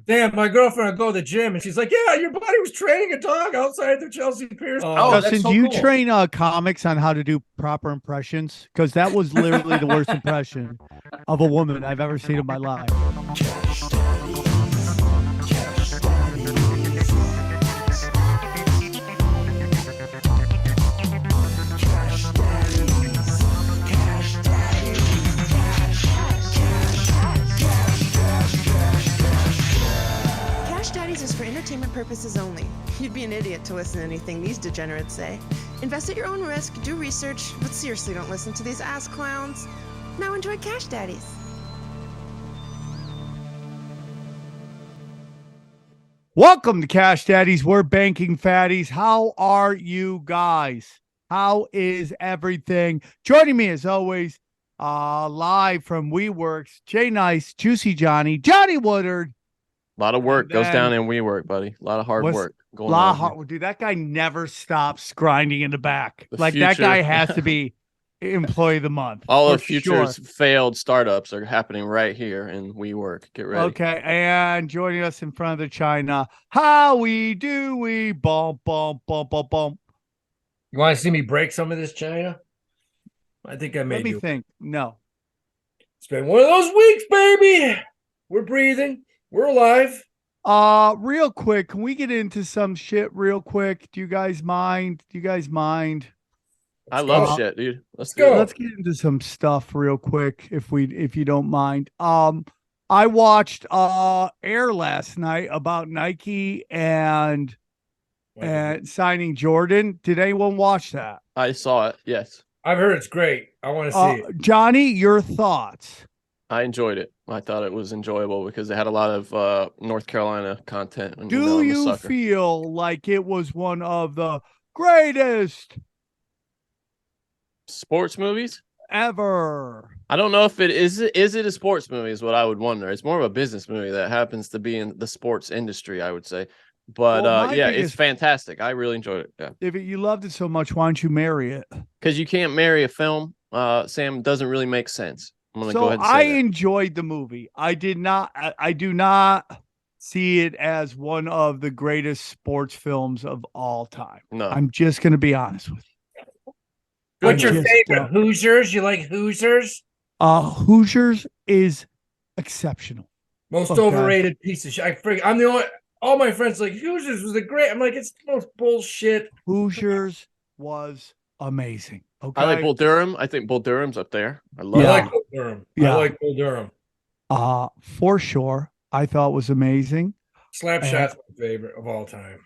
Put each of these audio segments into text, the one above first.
Damn, my girlfriend would go to the gym and she's like, "Yeah, your buddy was training a dog outside the Chelsea Piers." Oh, that's Justin, so do you cool. train comics on how to do proper impressions? Because that was literally the worst impression of a woman I've ever seen in my life. Cash Daddies is for entertainment purposes only. You'd be an idiot to listen to anything these degenerates say. Invest at your own risk, do research, but seriously don't listen to these ass clowns. Now enjoy Cash Daddies. Welcome to Cash Daddies. We're banking fatties. How are you guys? How is everything? Joining me as always, live from WeWorks, Jay Nice, Juicy Johnny, Johnny Woodard. A lot of work goes down in WeWork, buddy. A lot of hard work going on. Dude, that guy never stops grinding in the back. That future- guy has to be employee of the month. All for of future's sure. failed startups are happening right here in WeWork. Get ready. Okay, and joining us in front of the China, how we do we bump, bump, bump, bump, bump. You want to see me break some of this China? I think I made Let me you. think. No. It's been one of those weeks, baby. We're breathing. We're alive. Real quick, can we get into some shit real quick? Do you guys mind? I love shit, dude. Let's go. do it. Let's get into some stuff real quick if you don't mind. I watched Air last night about Nike and signing Jordan. Did anyone watch that? I saw it. Yes. I've heard it's great. I want to see it. Johnny, your thoughts? I enjoyed it. I thought it was enjoyable because it had a lot of North Carolina content. And, Do I'm a you sucker. feel like it was one of the greatest Sports movies? ever? I don't know if it is. Is it a sports movie? Is what I would wonder. It's more of a business movie that happens to be in the sports industry, I would say. But Well, yeah, thing it's is- fantastic. I really enjoyed it. Yeah, If you loved it so much, why don't you marry it? because you can't marry a film. Sam, doesn't really make sense. I'm gonna go So ahead and I say that. enjoyed the movie. I did not. I do not see it as one of the greatest sports films of all time. No, I'm just going to be honest with you. What's your just, favorite? Hoosiers? You like Hoosiers? Hoosiers is exceptional. Most Okay. overrated piece of shit. I'm the only. All my friends like Hoosiers was the great. I'm like, it's the most bullshit. Hoosiers was amazing. Okay. I like Bull Durham. I think Bull Durham's up there. I love I Yeah. like Bull Durham. Yeah. I like Bull Durham. For sure. I thought was amazing. Slapshot's my favorite of all time.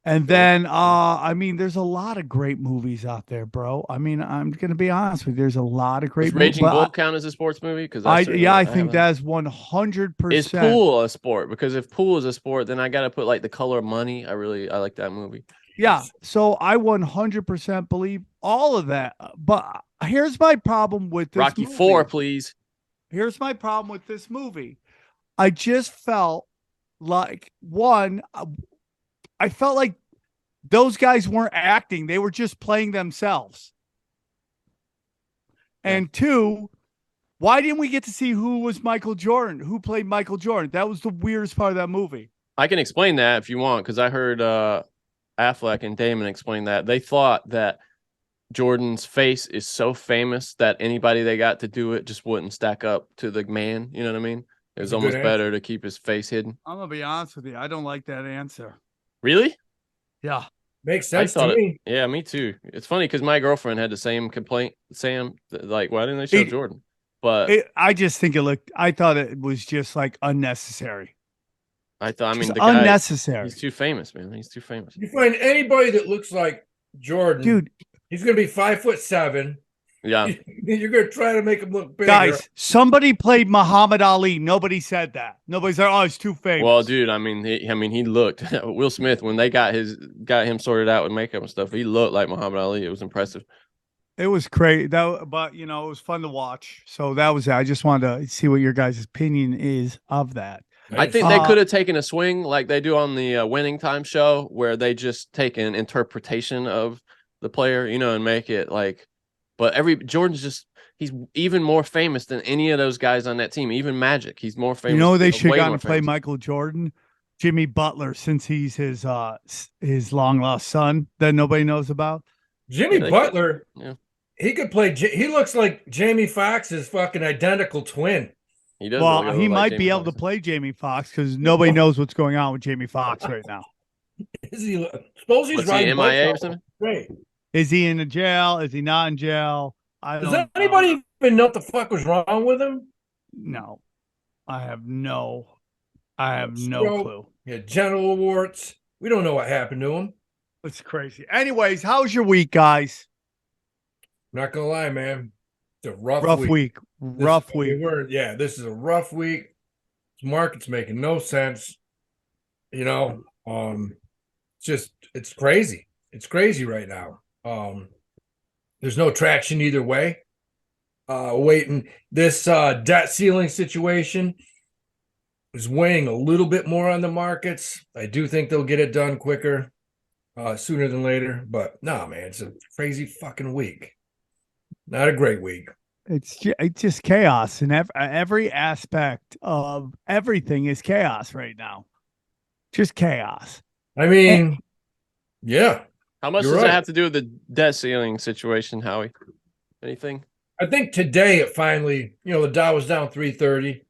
And then, I mean, there's a lot of great movies out there, bro. I mean, I'm going to be honest with you. There's a lot of great Does Raging movies. Bull count as a sports movie? Because I think that's 100%. Is pool a sport? Because if pool is a sport, then I got to put like The Color of Money. I like that movie. Yeah. So I 100% believe all of that. But here's my problem with this Rocky movie. 4, please. Here's my problem with this movie. I just felt like, I felt like those guys weren't acting. They were just playing themselves. And two, why didn't we get to see who was Michael Jordan? Who played Michael Jordan? That was the weirdest part of that movie. I can explain that if you want, because I heard Affleck and Damon explain that. They thought that Jordan's face is so famous that anybody they got to do it just wouldn't stack up to the man. You know what I mean? It was almost better to keep his face hidden. I'm going to be honest with you. I don't like that answer. Really? Yeah. Makes sense to me. Yeah, me too. It's funny because my girlfriend had the same complaint. Sam, like, why didn't they show Jordan? But I just think I thought it was just like unnecessary. I mean, the guy, unnecessary. He's too famous, man. He's too famous. You find anybody that looks like Jordan, dude. He's gonna be 5'7". Yeah. You're gonna try to make him look bigger. Guys, somebody played Muhammad Ali. Nobody said that. Nobody's like, oh, he's too famous. Well, dude, I mean, he looked Will Smith when they got him sorted out with makeup and stuff. He looked like Muhammad Ali. It was impressive. It was crazy, but it was fun to watch. So that was it. I just wanted to see what your guys' opinion is of that. I think they could have taken a swing like they do on the Winning Time show, where they just take an interpretation of the player, and make it like. But Jordan's just He's even more famous than any of those guys on that team, even Magic. He's more famous. You know, they should way have more gotten to play famous. Michael Jordan, Jimmy Butler, since he's his long lost son that nobody knows about. Jimmy they Butler, yeah. he could play. He looks like Jamie Foxx's fucking identical twin. He does. Well, really he look might like be Jamie able to Foxx. play Jamie Foxx because nobody knows what's going on with Jamie Foxx right now. Is he? Suppose he's What's he, riding MIA or boats. something? Great. Is he in a jail? Is he not in jail? I Does don't anybody even know what the fuck was wrong with him? No, I have no Stroke, clue. He had genital warts. We don't know what happened to him. It's crazy. Anyways, how's your week, guys? Not gonna lie, man. It's a rough week. Rough week. This is a rough week. This market's making no sense. You know, it's crazy. It's crazy right now. There's no traction either way. Waiting. This debt ceiling situation is weighing a little bit more on the markets. I do think they'll get it done quicker, sooner than later. But no, man, it's a crazy fucking week. Not a great week. It's just chaos, and every aspect of everything is chaos right now. Just chaos. I mean, yeah. How much You're does right. it have to do with the debt ceiling situation, Howie? Anything? I think today it finally, the Dow was down 330.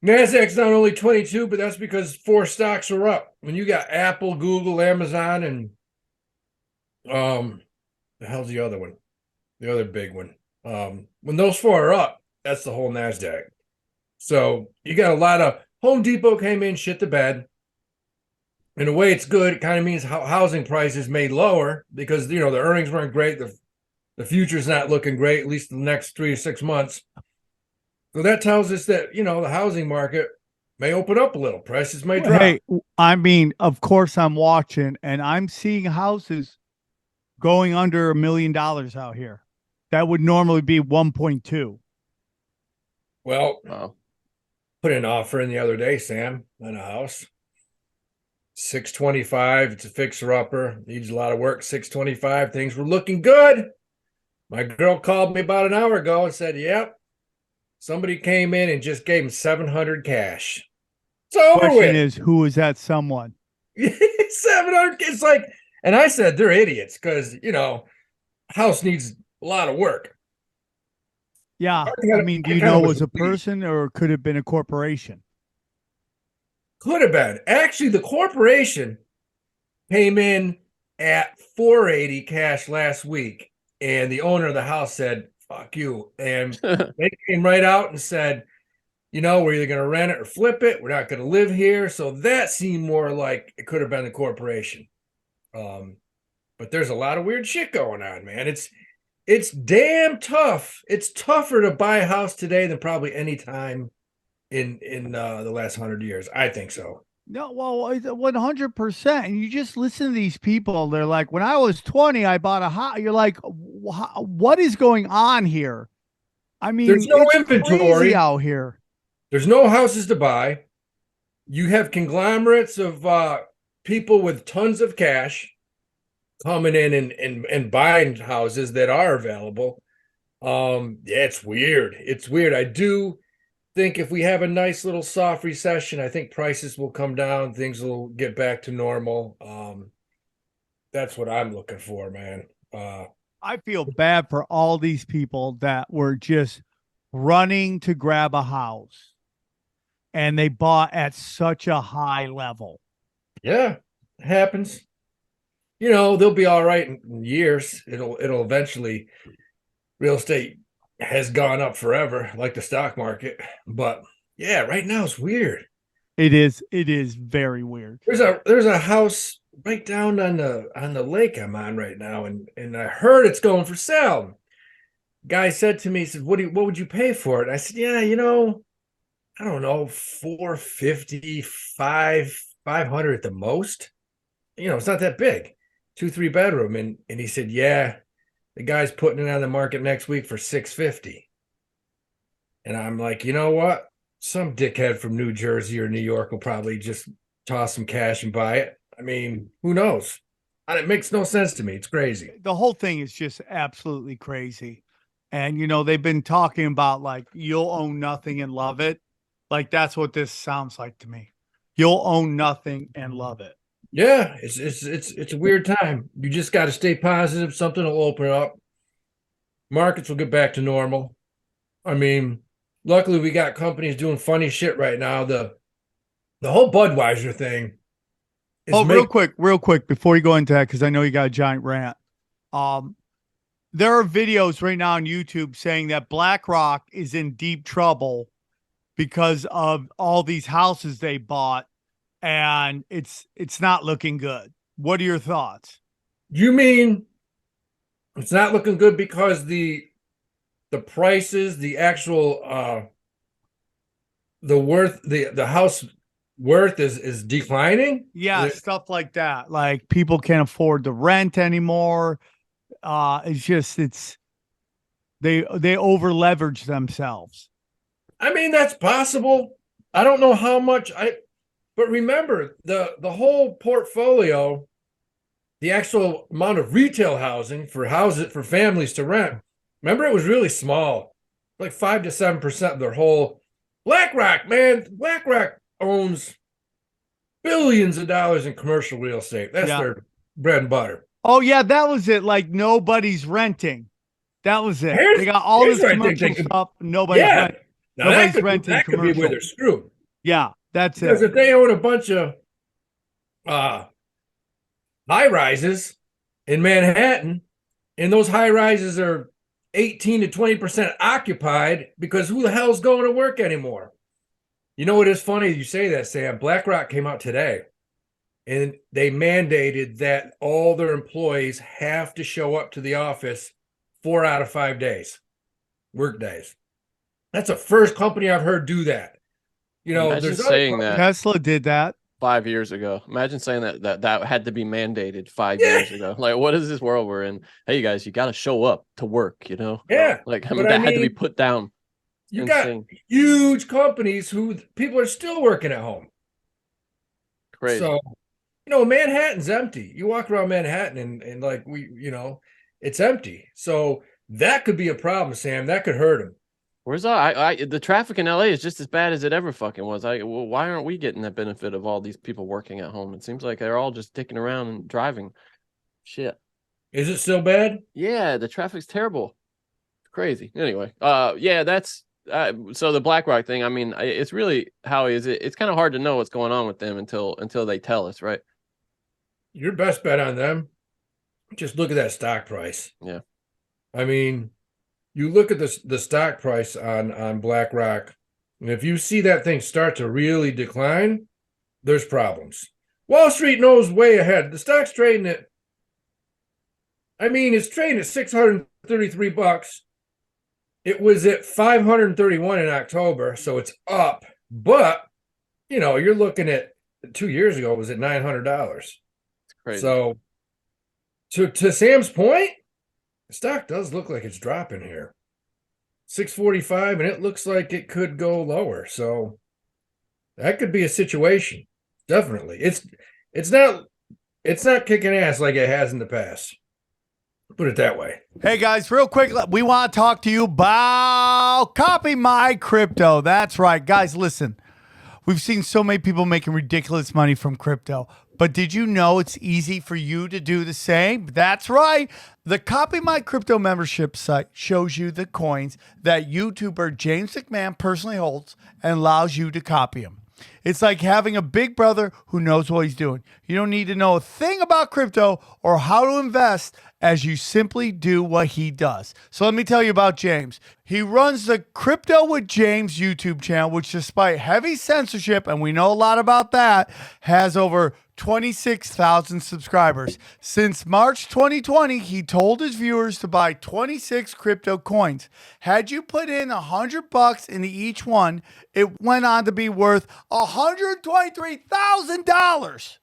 NASDAQ's down only 22, but that's because 4 stocks are up. When you got Apple, Google, Amazon, and the hell's the other one? The other big one. When those 4 are up, that's the whole NASDAQ. So you got a lot of Home Depot came in, shit the bed. In a way, it's good. It kind of means housing prices may lower because, the earnings weren't great. The future's not looking great, at least in the next 3 to 6 months. So that tells us that, the housing market may open up a little. Prices may drop. Hey, I mean, of course I'm watching, and I'm seeing houses going under $1 million out here. That would normally be 1.2. Well, Wow. put an offer in the other day, Sam, on a house. 625. It's a fixer-upper. Needs a lot of work. 625. Things were looking good. My girl called me about an hour ago and said, yep, somebody came in and just gave him 700 cash. It's over Question with. is, who is that someone? 700. It's like, and I said they're idiots because, house needs a lot of work. Yeah, I mean, do you know it was a person or could have been a corporation? Could have been. Actually, the corporation came in at 480 cash last week, and the owner of the house said, fuck you. And they came right out and said, we're either going to rent it or flip it. We're not going to live here. So that seemed more like it could have been the corporation. But there's a lot of weird shit going on, man. It's damn tough. It's tougher to buy a house today than probably any time in the last 100 years. I think so. No, well, 100%. And you just listen to these people. They're like, when I was 20, I bought a house. You're like, what is going on here? I mean, there's no it's inventory crazy out here. There's no houses to buy. You have conglomerates of people with tons of cash coming in and buying houses that are available. Yeah, it's weird. It's weird. I do think if we have a nice little soft recession, I think prices will come down. Things will get back to normal. That's what I'm looking for, man. I feel bad for all these people that were just running to grab a house and they bought at such a high level. Yeah, it happens. They'll be all right in years. It'll eventually, real estate has gone up forever, like the stock market. But yeah, right now it's weird. It is very weird. There's a house right down on the lake I'm on right now, and I heard it's going for sale. Guy said to me, he said, what would you pay for it? I said, yeah, I don't know, 450, 500 at the most. It's not that big. 2-3 bedroom. And he said, yeah, the guy's putting it on the market next week for 650. And I'm like, you know what? Some dickhead from New Jersey or New York will probably just toss some cash and buy it. I mean, who knows? It makes no sense to me. It's crazy. The whole thing is just absolutely crazy. And, they've been talking about like, you'll own nothing and love it. Like, that's what this sounds like to me. You'll own nothing and love it. Yeah, it's a weird time. You just got to stay positive. Something will open up. Markets will get back to normal. I mean, luckily we got companies doing funny shit right now. The whole Budweiser thing. Real quick, before you go into that, because I know you got a giant rant. There are videos right now on YouTube saying that BlackRock is in deep trouble because of all these houses they bought, and it's not looking good. What are your thoughts? You mean it's not looking good because the prices, the actual the worth, the house worth is declining? Yeah, stuff like that. Like people can't afford the rent anymore. They over leverage themselves. I mean, that's possible. I don't know how much but remember the whole portfolio, the actual amount of retail housing for families to rent. Remember, it was really small, like 5 to 7% of their whole. BlackRock owns billions of dollars in commercial real estate. That's their bread and butter. Oh yeah, that was it. Like nobody's renting. That was it. They got all this commercial stuff. Nobody's renting. Nobody's renting. That could be where they're screwed. Yeah, that's it. Because if they own a bunch of high rises in Manhattan, and those high rises are 18 to 20% occupied, because who the hell's going to work anymore? You know what is funny? You say that, Sam. BlackRock came out today and they mandated that all their employees have to show up to the office 4 out of 5 days, work days. That's the first company I've heard do that. Imagine saying that Tesla did that 5 years ago. Imagine saying that had to be mandated 5 years ago. Like, what is this world we're in? Hey, you guys, you got to show up to work, Yeah. Like, that had to be put down. You got huge companies who people are still working at home. Crazy. So, Manhattan's empty. You walk around Manhattan and like it's empty. So that could be a problem, Sam. That could hurt them. Where's the traffic in LA is just as bad as it ever fucking was. Why aren't we getting that benefit of all these people working at home? It seems like they're all just sticking around and driving. Shit. Is it still bad? Yeah, the traffic's terrible. It's crazy. Anyway, yeah, that's so the BlackRock thing. I mean, it's really it's kind of hard to know what's going on with them until they tell us, right? Your best bet on them, just look at that stock price. Yeah. I mean, you look at the stock price on BlackRock, and if you see that thing start to really decline, there's problems. Wall Street knows way ahead. The stock's trading at, it's trading at $633. It was at 531 in October, so it's up. But, you're looking at 2 years ago, it was at $900. It's crazy. So, to Sam's point, the stock does look like it's dropping here. 645, and it looks like it could go lower. So that could be a situation. Definitely. It's not kicking ass like it has in the past. Put it that way. Hey guys, real quick, we want to talk to you about Copy My Crypto. That's right. Guys, listen. We've seen so many people making ridiculous money from crypto. But did you know it's easy for you to do the same? That's right. The Copy My Crypto membership site shows you the coins that YouTuber James McMahon personally holds and allows you to copy them. It's like having a big brother who knows what he's doing. You don't need to know a thing about crypto or how to invest, as you simply do what he does. So let me tell you about James. He runs the Crypto with James YouTube channel, which despite heavy censorship, and we know a lot about that, has over 26,000 subscribers. Since March 2020, he told his viewers to buy 26 crypto coins. Had you put in $100 into each one, it went on to be worth $123,000.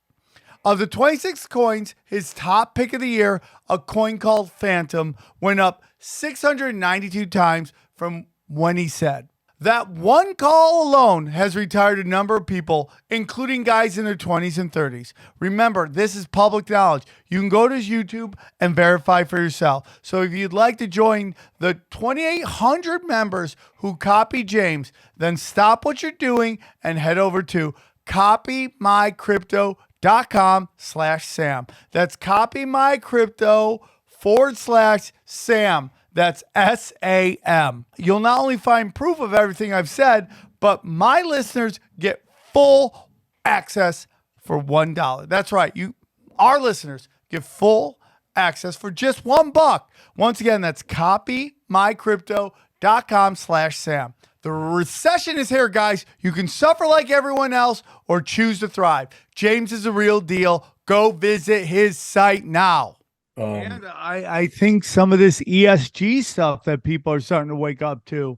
Of the 26 coins, his top pick of the year, a coin called Phantom, went up 692 times from when he said. That one call alone has retired a number of people, including guys in their 20s and 30s. Remember, this is public knowledge. You can go to his YouTube and verify for yourself. So if you'd like to join the 2,800 members who copy James, then stop what you're doing and head over to copymycrypto.com/Sam. That's copymycrypto.com/Sam. That's SAM. You'll not only find proof of everything I've said, but my listeners get full access for $1. That's right. Our listeners get full access for just $1. Once again, that's copymycrypto.com/Sam. The recession is here, guys. You can suffer like everyone else or choose to thrive. James is a real deal. Go visit his site now. And I think some of this ESG stuff that people are starting to wake up to,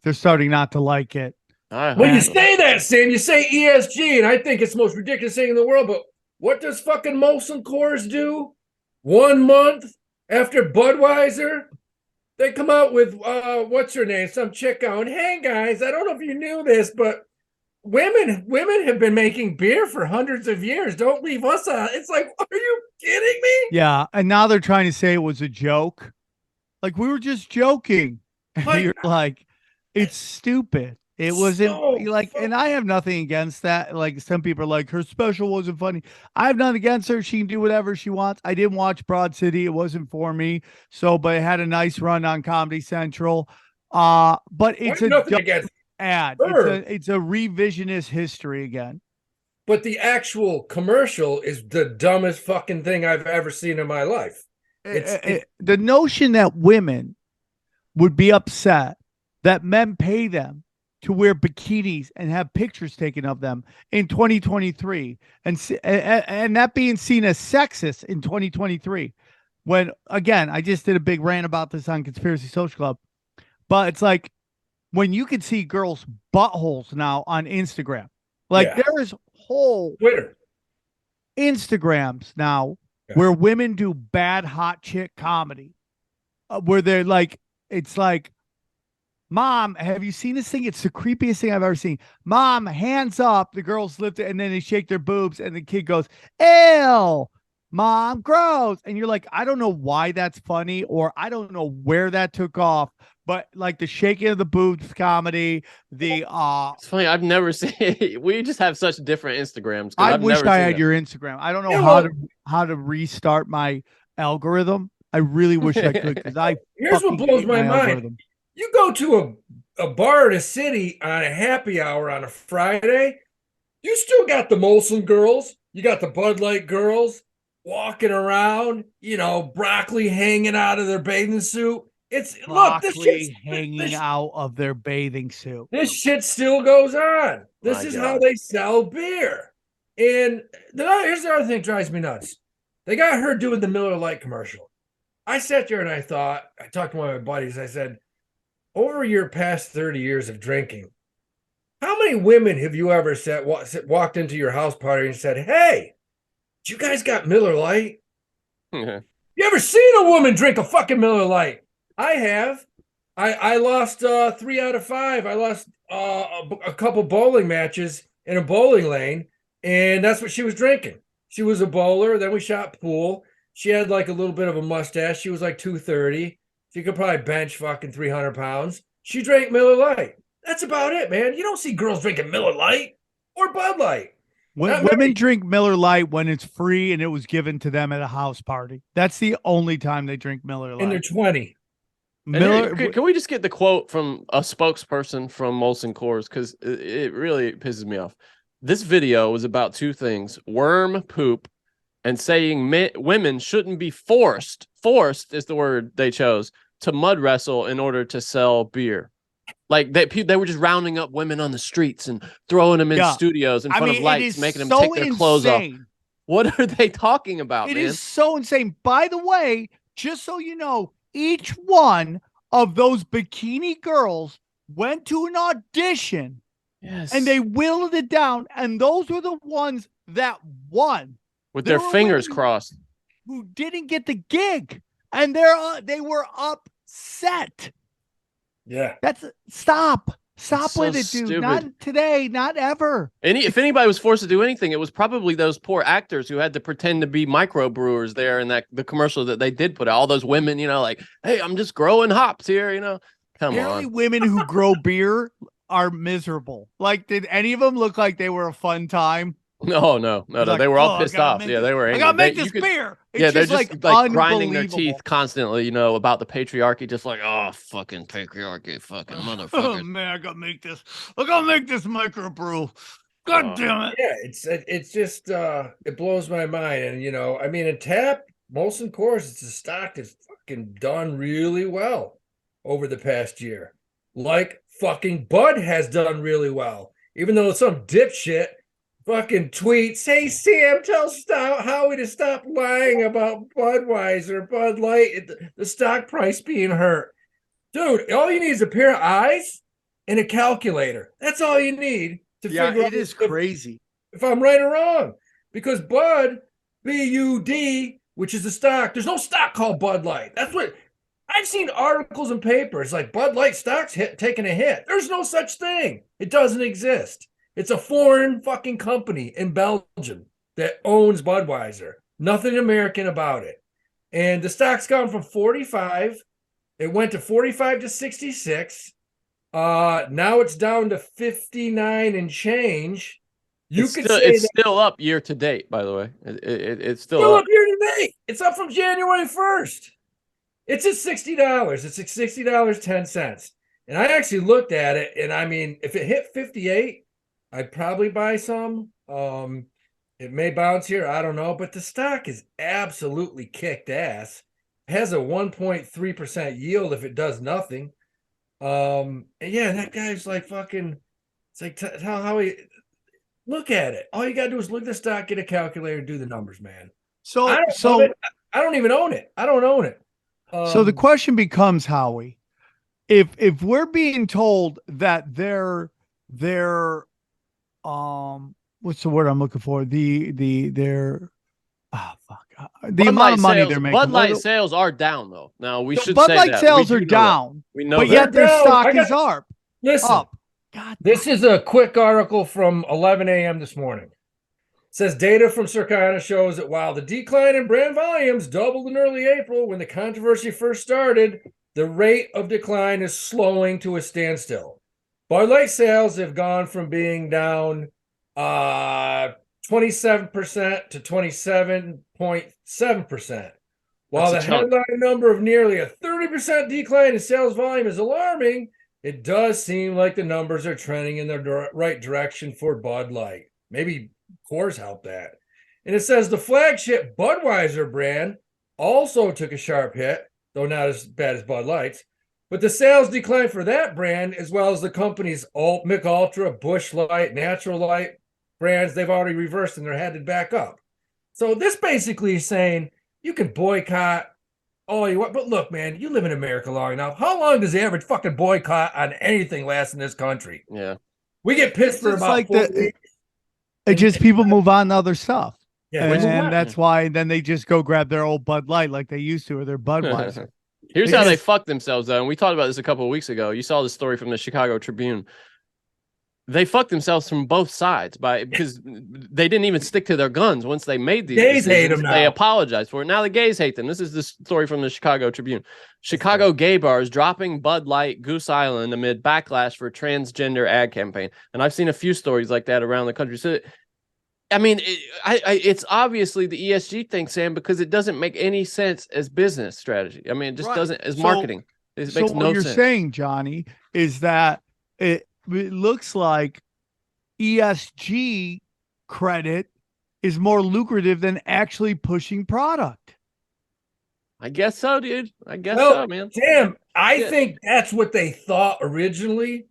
they're starting not to like it. When you say that, Sam, you say ESG, and I think it's the most ridiculous thing in the world. But what does fucking Molson-Coors do? 1 month after Budweiser, they come out with what's her name? Some chick going, "Hey guys, I don't know if you knew this, but women have been making beer for hundreds of years. Don't leave us out." It's like, are you kidding me? Yeah, and now they're trying to say it was a joke. Like, we were just joking. Like, You're like, it's stupid. It wasn't like, and I have nothing against that. Like, some people are like, her special wasn't funny. I have nothing against her. She can do whatever she wants. I didn't watch Broad City. It wasn't for me. So, but it had a nice run on Comedy Central. But it's a nothing against ad. her. It's a revisionist history again. But the actual commercial is the dumbest fucking thing I've ever seen in my life. The notion that women would be upset that men pay them to wear bikinis and have pictures taken of them in 2023, and that being seen as sexist in 2023, when, again, I just did a big rant about this on Conspiracy Social Club, but it's like, when you can see girls' buttholes now on Instagram, like there is whole Twitter Instagrams now where women do bad hot chick comedy, where they're like, it's like, "Mom, have you seen this thing? It's the creepiest thing I've ever seen. Mom, hands up." The girls lift it and then they shake their boobs and the kid goes, "Ew, Mom, gross." And you're like, I don't know why that's funny, or I don't know where that took off, but like the shaking of the boobs comedy, the it's funny. I've never seen. We just have such different Instagrams. I wish I had your Instagram. I don't know how to restart my algorithm. I really wish I could, because here's what blows my mind. You go to a bar in a city on a happy hour on a Friday, you still got the Molson girls, you got the Bud Light girls walking around, broccoli hanging out of their bathing suit. It's broccoli hanging out of their bathing suit. This shit still goes on. This is how they sell beer. And here's the other thing that drives me nuts. They got her doing the Miller Lite commercial. I sat there and I talked to one of my buddies. I said, over your past 30 years of drinking, how many women have you ever walked into your house party and said, "Hey, you guys got Miller Lite?" You ever seen a woman drink a fucking Miller Lite? I have. I lost 3 out of 5. I lost a couple bowling matches in a bowling lane, and that's what she was drinking. She was a bowler. Then we shot pool. She had like a little bit of a mustache. She was like 230. She could probably bench fucking 300 pounds. She drank Miller Lite. That's about it, man. You don't see girls drinking Miller Lite or Bud Light. Women drink Miller Lite when it's free and it was given to them at a house party. That's the only time they drink Miller Lite. And they're 20. Can we just get the quote from a spokesperson from Molson-Coors? Because it really pisses me off. This video was about two things: worm poop and saying women shouldn't be forced is the word they chose, to mud wrestle in order to sell beer. Like they were just rounding up women on the streets and throwing them in studios in front of lights, making them take their clothes off. What are they talking about, man? It is so insane. By the way, just so you know, each one of those bikini girls went to an audition, and they whittled it down, and those were the ones that won. With their fingers crossed. Who didn't get the gig, and they were upset. Yeah. Stop. Stop so with it, dude. stupid. Not today, not ever. If anybody was forced to do anything, it was probably those poor actors who had to pretend to be microbrewers there in the commercial that they did put out. All those women, like, hey, I'm just growing hops here, Come Apparently, on. women who grow beer are miserable. Like, did any of them look like they were a fun time? No. Like, They were all "Oh, I pissed gotta off. make Yeah, this- they were I angry. gotta make You this could- beer. It's Yeah, they're just just like grinding their unbelievable. teeth constantly, about the patriarchy, just like, oh, fucking patriarchy, fucking Oh motherfuckers. man, I gotta make this. I gotta make this microbrew. God damn it. Yeah, it's just it blows my mind. And I mean, in tap, Molson-Coors, it's a stock that's fucking done really well over the past year. Like fucking Bud has done really well. Even though some dipshit fucking tweets, hey Sam, tell Howie to stop lying about Budweiser, Bud Light, the stock price being hurt. Dude, all you need is a pair of eyes and a calculator. That's all you need to figure out it is crazy. if I'm right or wrong. Because Bud, BUD, which is the stock, there's no stock called Bud Light. That's what I've seen articles in papers like Bud Light stocks taking a hit. There's no such thing. It doesn't exist. It's a foreign fucking company in Belgium that owns Budweiser. Nothing American about it. And the stock's gone from 45. It went to 45 to 66. Now it's down to 59 and change. It's still up year to date, by the way. It's still up up. year to date. It's up from January 1st. It's at $60. It's at $60.10. And I actually looked at it, and I mean, if it hit 58, I'd probably buy some. It may bounce here, I don't know, but the stock is absolutely kicked ass. It has a 1.3% yield if it does nothing. And yeah, that guy's like fucking. It's like tell how he look at it. All you gotta do is look at the stock, get a calculator, do the numbers, man. I don't even own it. I don't own it. So the question becomes, Howie, if we're being told that they're what's the word I'm looking for? The amount of money they're making. Bud Light sales are down though. Now we should Bud say Light that. sales We are do know down. that. We know but that. yet their down. stock is up. Listen, God, this is a quick article from 11 a.m. this morning. It says data from Circana shows that while the decline in brand volumes doubled in early April when the controversy first started, the rate of decline is slowing to a standstill. Bud Light sales have gone from being down 27% to 27.7%. While the headline number of nearly a 30% decline in sales volume is alarming, it does seem like the numbers are trending in the right direction for Bud Light. Maybe Coors helped that. And it says the flagship Budweiser brand also took a sharp hit, though not as bad as Bud Light's. But the sales decline for that brand, as well as the company's Mick Ultra, Busch Light, Natural Light brands, they've already reversed and they're headed back up. So this basically is saying you can boycott all you want. But look, man, you live in America long enough. How long does the average fucking boycott on anything last in this country? Yeah. We get pissed for about like 4 weeks. It just people move on to other stuff. Yeah, and that's why then they just go grab their old Bud Light like they used to, or their Budweiser. Here's how they fucked themselves, though. And we talked about this a couple of weeks ago. You saw the story from the Chicago Tribune. They fucked themselves from both sides because they didn't even stick to their guns once they made these gays decisions. hate them now. They apologized for it. Now the gays hate them. This is the story from the Chicago Tribune. Chicago gay bars dropping Bud Light Goose Island amid backlash for transgender ad campaign. And I've seen a few stories like that around the country. So, I mean, it's obviously the ESG thing, Sam, because it doesn't make any sense as business strategy. I mean, it just doesn't as marketing. It makes no sense. What you're saying, Johnny, is that it looks like ESG credit is more lucrative than actually pushing product. I guess so, dude. I guess so, man. Sam, I think that's what they thought originally.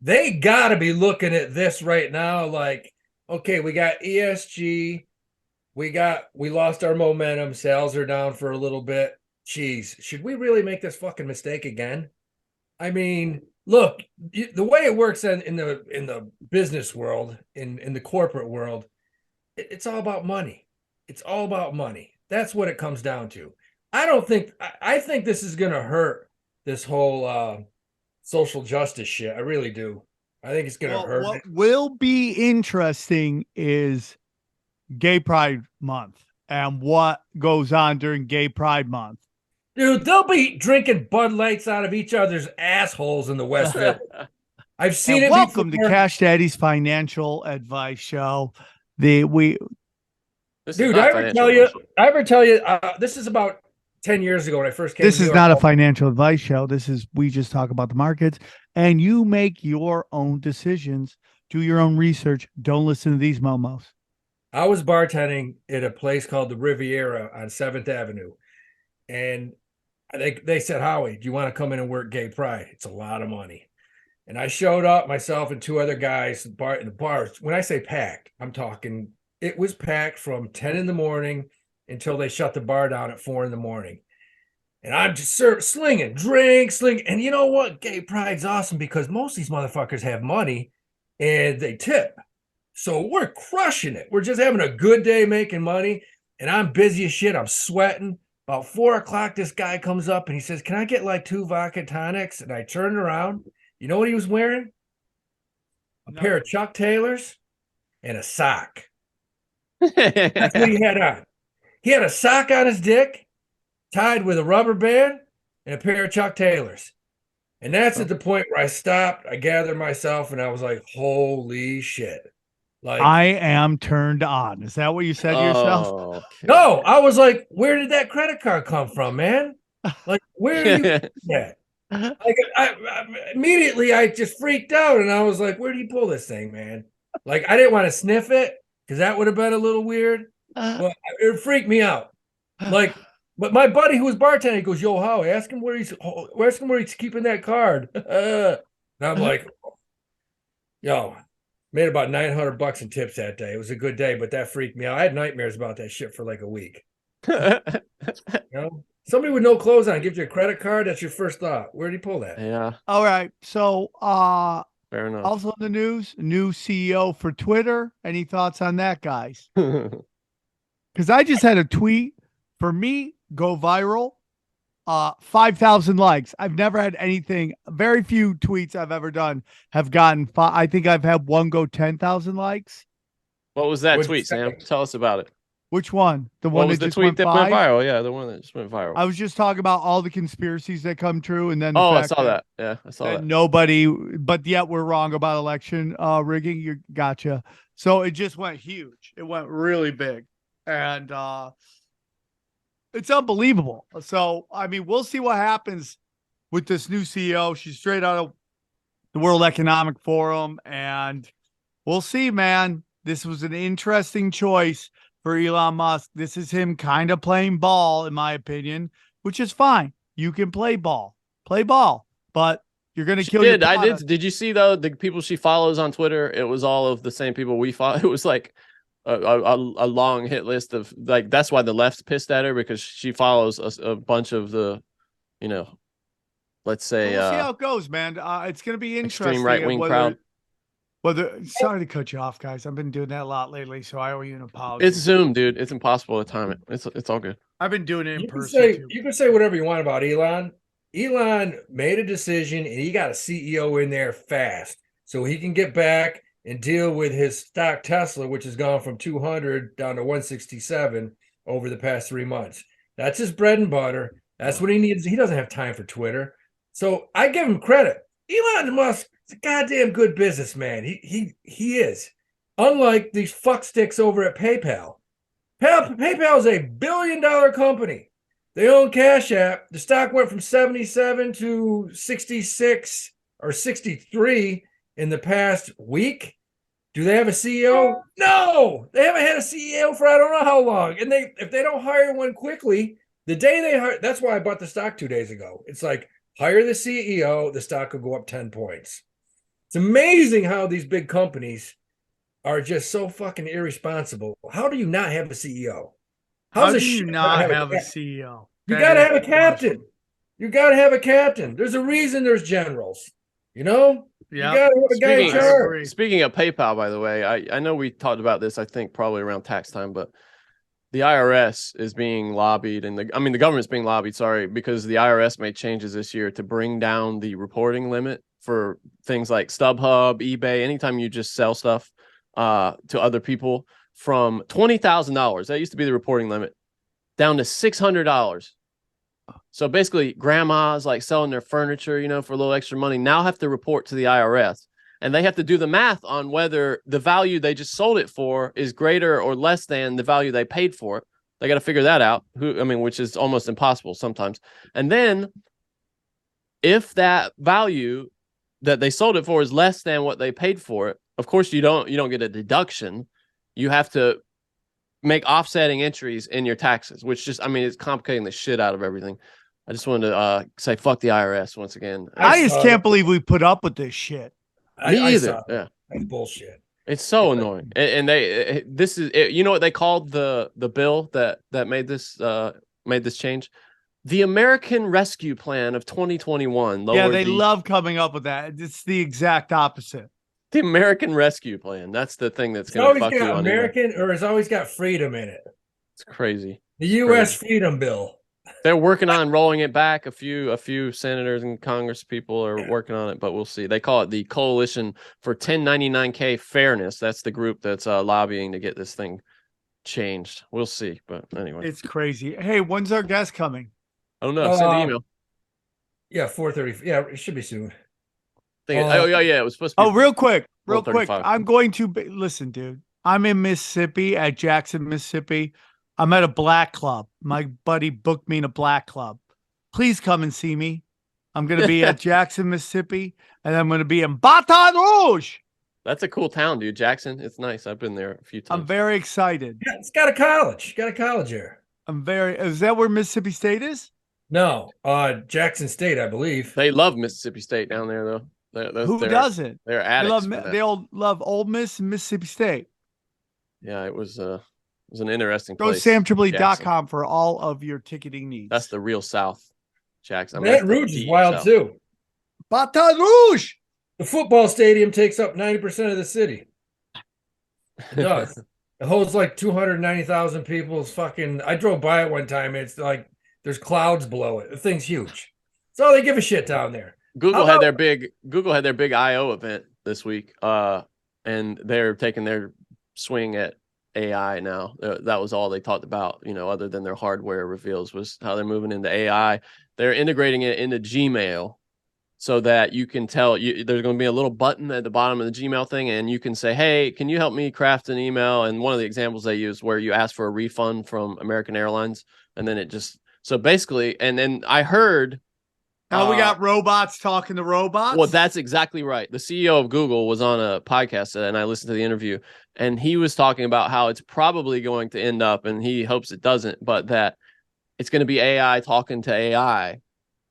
They got to be looking at this right now like, okay, we got ESG. We lost our momentum. Sales are down for a little bit. Jeez, should we really make this fucking mistake again? I mean, look, the way it works in the business world, in the corporate world, it's all about money. It's all about money. That's what it comes down to. I think this is going to hurt this whole social justice shit. I really do. I think it's gonna hurt. What will be interesting is Gay Pride Month and what goes on during Gay Pride Month. Dude, they'll be drinking Bud Lights out of each other's assholes in the West Village. I've seen it. Welcome before. to Cash Daddy's Financial Advice Show. Dude, I ever tell you, this is about 10 years ago when I first came. This is not a financial advice show. We just talk about the markets, and you make your own decisions. Do your own research. Don't listen to these momos. I was bartending at a place called the Riviera on 7th Avenue, and they said, Howie, do you want to come in and work Gay Pride? It's a lot of money. And I showed up, myself and two other guys. The bar, when I say packed, I'm talking, it was packed from 10 in the morning until they shut the bar down at 4 in the morning. And I'm just slinging drinks. And you know what? Gay Pride's awesome because most of these motherfuckers have money and they tip. So we're crushing it. We're just having a good day making money. And I'm busy as shit. I'm sweating. About 4 o'clock, this guy comes up and he says, can I get like 2 vodka tonics? And I turned around. You know what he was wearing? A pair of Chuck Taylors and a sock. That's what he had on. He had a sock on his dick, tied with a rubber band, and a pair of Chuck Taylors. And that's at the point where I stopped, I gathered myself, and I was like, holy shit. Like, I am turned on. Is that what you said to yourself? Okay. No, I was like, where did that credit card come from, man? Like, where do you get that? Like, immediately I just freaked out, and I was like, where do you pull this thing, man? Like, I didn't want to sniff it, because that would have been a little weird. But it freaked me out. Like, but my buddy who was bartending goes, yo, Howie, ask him where he's keeping that card. And I'm like, yo, made about $900 in tips that day. It was a good day, but that freaked me out. I had nightmares about that shit for like a week. You know, somebody with no clothes on gives you a credit card. That's your first thought. Where did he pull that? Yeah. All right. So, Fair enough. also in the news, new CEO for Twitter. Any thoughts on that, guys? Because I just had a tweet for me go viral. 5,000 likes. I've never had anything. Very few tweets I've ever done have gotten. I think I've had one go 10,000 likes. What was that What'd tweet, you say? Sam? Tell us about it. Which one? The What one was that the just tweet went that went 5? viral? Yeah, the one that just went viral. I was just talking about all the conspiracies that come true, and then the I fact saw that. Yeah, I saw that that. nobody, but yet we're wrong about election rigging. You gotcha. So it just went huge. It went really big, and it's unbelievable. So I mean, we'll see what happens with this new CEO. She's straight out of the World Economic Forum, and we'll see, man. This was an interesting choice for Elon Musk. This is him kind of playing ball, in my opinion, which is fine. You can play ball, but you're going to kill your product. Did you see though the people she follows on Twitter? It was all of the same people we follow. It was like a long hit list of like, that's why the left's pissed at her, because she follows a bunch of the, you know, let's say We'll see how it goes, man. It's going to be interesting. extreme right-wing crowd. Sorry to cut you off, guys. I've been doing that a lot lately, so I owe you an apology. It's Zoom, dude. It's impossible to time it. It's all good. I've been doing it in person. You can say whatever you want about Elon. Elon made a decision, and he got a CEO in there fast, so he can get back and deal with his stock Tesla, which has gone from 200 down to 167 over the past 3 months. That's his bread and butter. That's what he needs. He doesn't have time for Twitter. So I give him credit. Elon Musk is a goddamn good businessman. He is. Unlike these fucksticks over at PayPal. PayPal is a $1 billion company. They own Cash App. The stock went from 77 to 66 or 63 in the past week. Do they have a CEO? No, they haven't had a CEO for I don't know how long. And if they don't hire one quickly, the day they hire, that's why I bought the stock 2 days ago. It's like, hire the CEO, the stock will go up 10 points. It's amazing how these big companies are just so fucking irresponsible. How do you not have a CEO? How do you not have a CEO? You got to have a captain. You got to have a captain. There's a reason there's generals. You know? Yeah. You got to have a guy in charge. Speaking of PayPal, by the way, I know we talked about this, I think, probably around tax time, but the IRS is being lobbied, and the government's being lobbied, sorry, because the IRS made changes this year to bring down the reporting limit for things like StubHub, eBay, anytime you just sell stuff to other people, from $20,000, that used to be the reporting limit, down to $600. So basically, grandmas like selling their furniture, for a little extra money, now have to report to the IRS. And they have to do the math on whether the value they just sold it for is greater or less than the value they paid for it. They got to figure that out, which is almost impossible sometimes. And then if that value that they sold it for is less than what they paid for it, of course you don't get a deduction. You have to make offsetting entries in your taxes, which just, it's complicating the shit out of everything. I just wanted to say fuck the IRS once again. I just can't believe we put up with this shit. Me either. Yeah, that's bullshit. It's so annoying. And this is, what they called the bill that made this change? The American Rescue Plan of 2021. Yeah, they love coming up with that. It's the exact opposite. The American Rescue Plan. That's the thing that's going to fuck you on American, or it's always got freedom in it. It's crazy. The U.S. Freedom Bill. They're working on rolling it back. A few senators and Congress people are working on it, but we'll see. They call it the Coalition for 1099K Fairness. That's the group that's lobbying to get this thing changed. We'll see. But anyway, it's crazy. Hey, when's our guest coming? I don't know. Send the email. Yeah, 4:30. Yeah, it should be soon. Yeah. It was supposed to be. Oh, real quick. I'm going to listen, dude. I'm in Mississippi at Jackson, Mississippi. I'm at a black club. My buddy booked me in a black club. Please come and see me. I'm going to be at Jackson, Mississippi, and I'm going to be in Baton Rouge. That's a cool town, dude. Jackson. It's nice. I've been there a few times. I'm very excited. Yeah, it's got a college. Here. Is that where Mississippi State is? No, Jackson State, I believe. They love Mississippi State down there, though. Who doesn't? They're addicts. They all love Ole Miss and Mississippi State. Yeah, it was an interesting Go place. to samtripoli.com for all of your ticketing needs. That's the real South, Jackson. Baton Rouge is wild too. Baton Rouge. The football stadium takes up 90% of the city. It does. It holds like 290,000 people. It's fucking. I drove by it one time. It's like there's clouds below it. The thing's huge. That's all they give a shit down there. Google had their big I/O event this week, and they're taking their swing at AI now. That was all they talked about, other than their hardware reveals, was how they're moving into AI. They're integrating it into Gmail so that you can tell there's going to be a little button at the bottom of the Gmail thing, and you can say, hey, can you help me craft an email? And one of the examples they use where you ask for a refund from American Airlines, and then so basically, and then I heard now we got robots talking to robots. Well, that's exactly right. The CEO of Google was on a podcast, and I listened to the interview, and he was talking about how it's probably going to end up, and he hopes it doesn't, but that it's going to be AI talking to AI.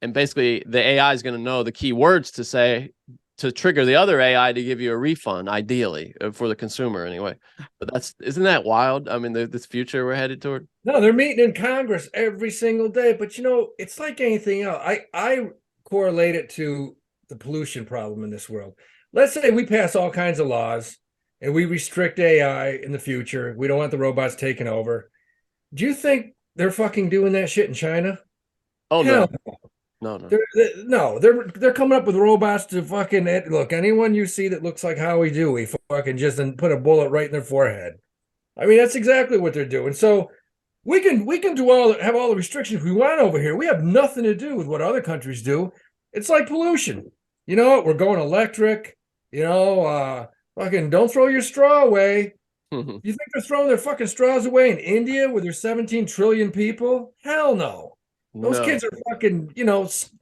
And basically, the AI is going to know the key words to say to trigger the other AI to give you a refund, ideally, for the consumer anyway. But isn't that wild? This future we're headed toward. No, they're meeting in Congress every single day. But it's like anything else. I correlate it to the pollution problem in this world. Let's say we pass all kinds of laws and we restrict AI in the future. We don't want the robots taking over. Do you think they're fucking doing that shit in China? Oh, Hell no. No. They're coming up with robots to fucking look. Anyone you see that looks like Howie Dewey, fucking just put a bullet right in their forehead. That's exactly what they're doing. So we can have all the restrictions we want over here. We have nothing to do with what other countries do. It's like pollution. We're going electric. Fucking don't throw your straw away. You think they're throwing their fucking straws away in India where there's 17 trillion people? Hell no. Those kids are fucking,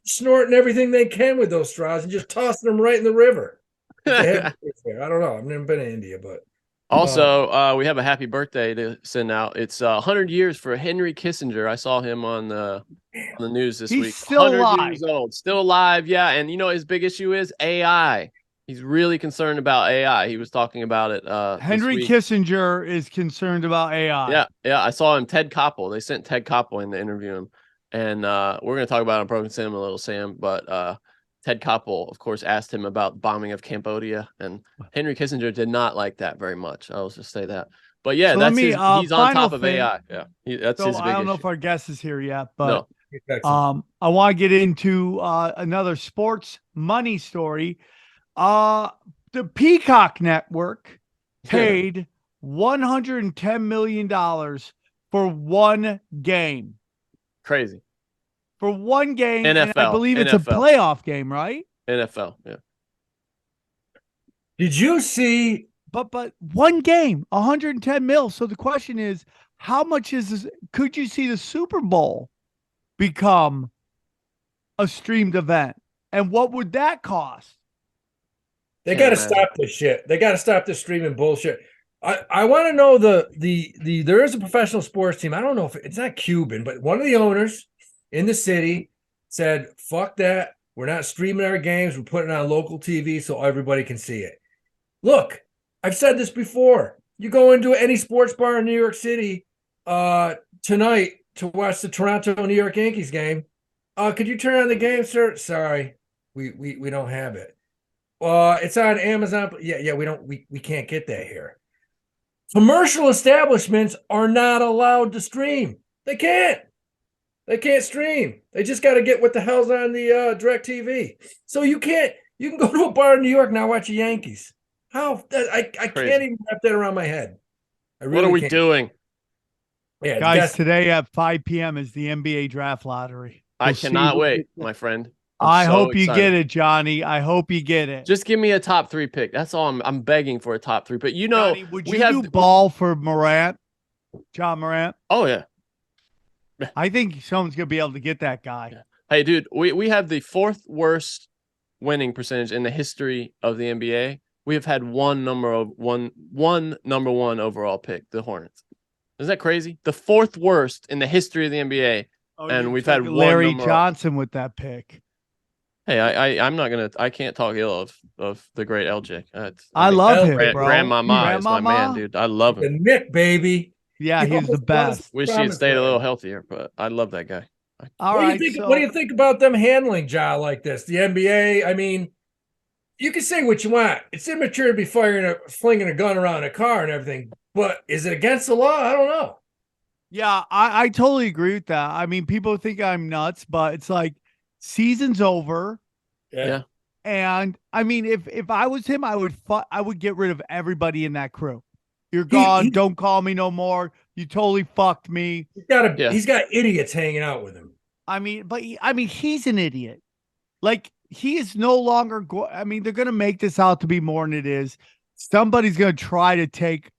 snorting everything they can with those straws and just tossing them right in the river. I don't know. I've never been to India, but. Also, we have a happy birthday to send out. It's 100 years for Henry Kissinger. I saw him on the news this week. He's still alive. Years old, still alive. Yeah, and his big issue is AI. He's really concerned about AI. He was talking about it. Henry Kissinger is concerned about AI. Yeah. I saw him. Ted Koppel. They sent Ted Koppel in to interview him, and we're going to talk about it on Broken Cinema a little, Sam. But Ted Koppel, of course, asked him about bombing of Cambodia, and Henry Kissinger did not like that very much. I'll just say that. But yeah, So let that's me, he's on final top of thing. AI. Yeah, that's So his I big don't know issue. if our guest is here yet, No, but I want to get into another sports money story. The Peacock Network paid $110 million for one game. crazy. For one game, and I NFL, believe it's a NFL. playoff game, right? NFL. Yeah. Did you see? But one game, 110 mil. So the question is, how much is this? Could you see the Super Bowl become a streamed event? And what would that cost? They Can't got to imagine. stop this shit. They got to stop this streaming bullshit. I want to know the there is a professional sports team. I don't know if it's not Cuban, but one of the owners in the city said, "Fuck that. We're not streaming our games. We're putting it on local TV so everybody can see it." Look, I've said this before. You go into any sports bar in New York City tonight to watch the Toronto New York Yankees game. Could you turn on the game, sir? Sorry, we don't have it. It's on Amazon. Yeah, we can't get that here. Commercial establishments are not allowed to stream. They can't. They can't stream. They just got to get what the hell's on the direct TV. So you can go to a bar in New York now watch the Yankees. How? I can't even wrap that around my head. I really What are we can't. doing? Yeah, Guys, today at 5 p.m. is the NBA draft lottery. I We'll see cannot who- wait, my friend. I so hope you excited. get it, Johnny. I hope you get it. Just give me a top 3 pick. That's all. I'm begging for a top 3 pick. You know, Johnny, would we you have do ball for Morant? John Morant? Oh yeah. I think someone's gonna be able to get that guy. Yeah. Hey, dude, we have the 4th worst winning percentage in the history of the NBA. We have had one number one overall pick, the Hornets. Isn't that crazy? The 4th worst in the history of the NBA, and we've had one Larry number Johnson with that pick. Hey, I'm not gonna. I can't talk ill of the great LJ. I mean, love him, Grandmama bro. Grandmama is my man, Grandmama? dude. I love the him. Nick baby. Yeah, he was the best. Wish he had stayed a little healthier, but I love that guy. All What right. do you think? What do you think about them handling Ja like this? The NBA. I mean, you can say what you want. It's immature to be flinging a gun around a car and everything. But is it against the law? I don't know. Yeah, I totally agree with that. I mean, people think I'm nuts, but it's like season's over. Yeah. And I mean, if I was him, I would get rid of everybody in that crew. You're gone. Don't call me no more. You totally fucked me. He's got idiots hanging out with him. I mean, he's an idiot. Like, he is no longer I mean, they're gonna make this out to be more than it is. Somebody's gonna try to take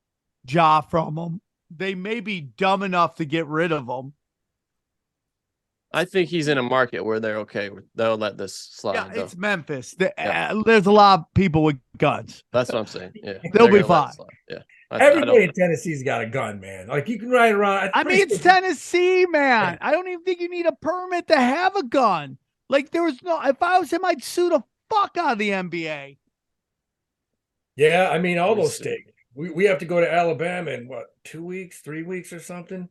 Ja from him. They may be dumb enough to get rid of him. I think he's in a market where they're okay. They'll let this slide. Yeah, though. it's Memphis. There's a lot of people with guns. That's what I'm saying. Yeah, They'll be gonna let fine. it slide. Yeah, Everybody in Tennessee's got a gun, man. Like, you can ride around. I mean, it's Tennessee, man. I don't even think you need a permit to have a gun. Like, there was no. If I was him, I'd sue the fuck out of the NBA. Yeah, I mean, all those states. We have to go to Alabama in what, 2 weeks, 3 weeks or something,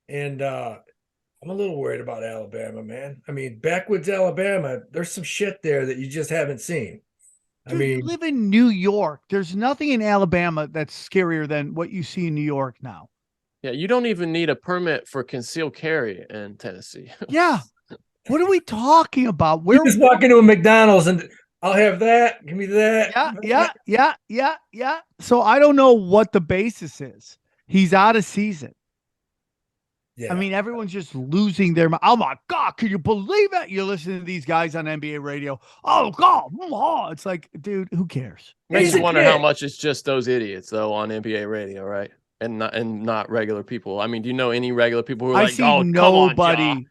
and I'm a little worried about Alabama, man. I mean, backwoods Alabama, there's some shit there that you just haven't seen. Dude, you live in New York. There's nothing in Alabama that's scarier than what you see in New York now. Yeah, you don't even need a permit for concealed carry in Tennessee. Yeah. What are we talking about? You just walk into a McDonald's and I'll have that. Give me that. Yeah. So I don't know what the basis is. He's out of season. Yeah. I mean, everyone's just losing their mind. Oh my God, can you believe it? You're listening to these guys on NBA radio. Oh God. It's like, dude, who cares? Makes you wonder how much it's just those idiots though on NBA radio, right? And not regular people. I mean, do you know any regular people who are like, oh, nobody come on,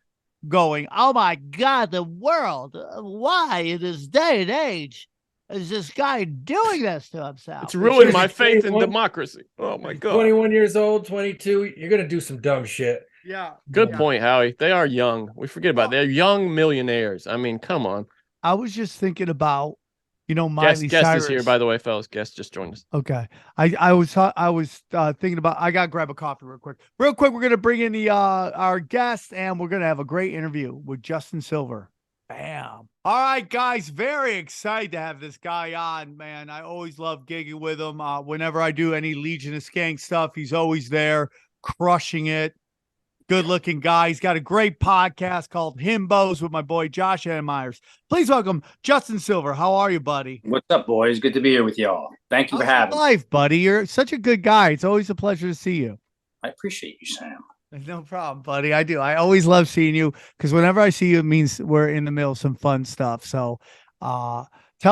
going, oh my God, the world. Why in this day and age is this guy doing this to himself? It's ruined my faith in democracy. Oh my God. 21 years old, 22. You're going to do some dumb shit. Yeah. Good point, Howie. They are young. We forget about it. They're young millionaires. I mean, come on. I was just thinking about, Miley Guest Cyrus. is here, by the way, fellas. Guest just joined us. Okay. I was thinking about, I got to grab a coffee real quick. We're going to bring in our guest and we're going to have a great interview with Justin Silver. Bam. All right, guys, very excited to have this guy on, man. I always love gigging with him. Whenever I do any Legion of Skank stuff, he's always there, crushing it. Good-looking guy. He's got a great podcast called Himbos with my boy Josh Myers. Please welcome Justin Silver. How are you, buddy? What's up, boys? Good to be here with y'all. Thank you for having me. Life, buddy. You're such a good guy. It's always a pleasure to see you. I appreciate you, Sam. No problem, buddy. I do. I always love seeing you because whenever I see you, it means we're in the middle of some fun stuff. So tell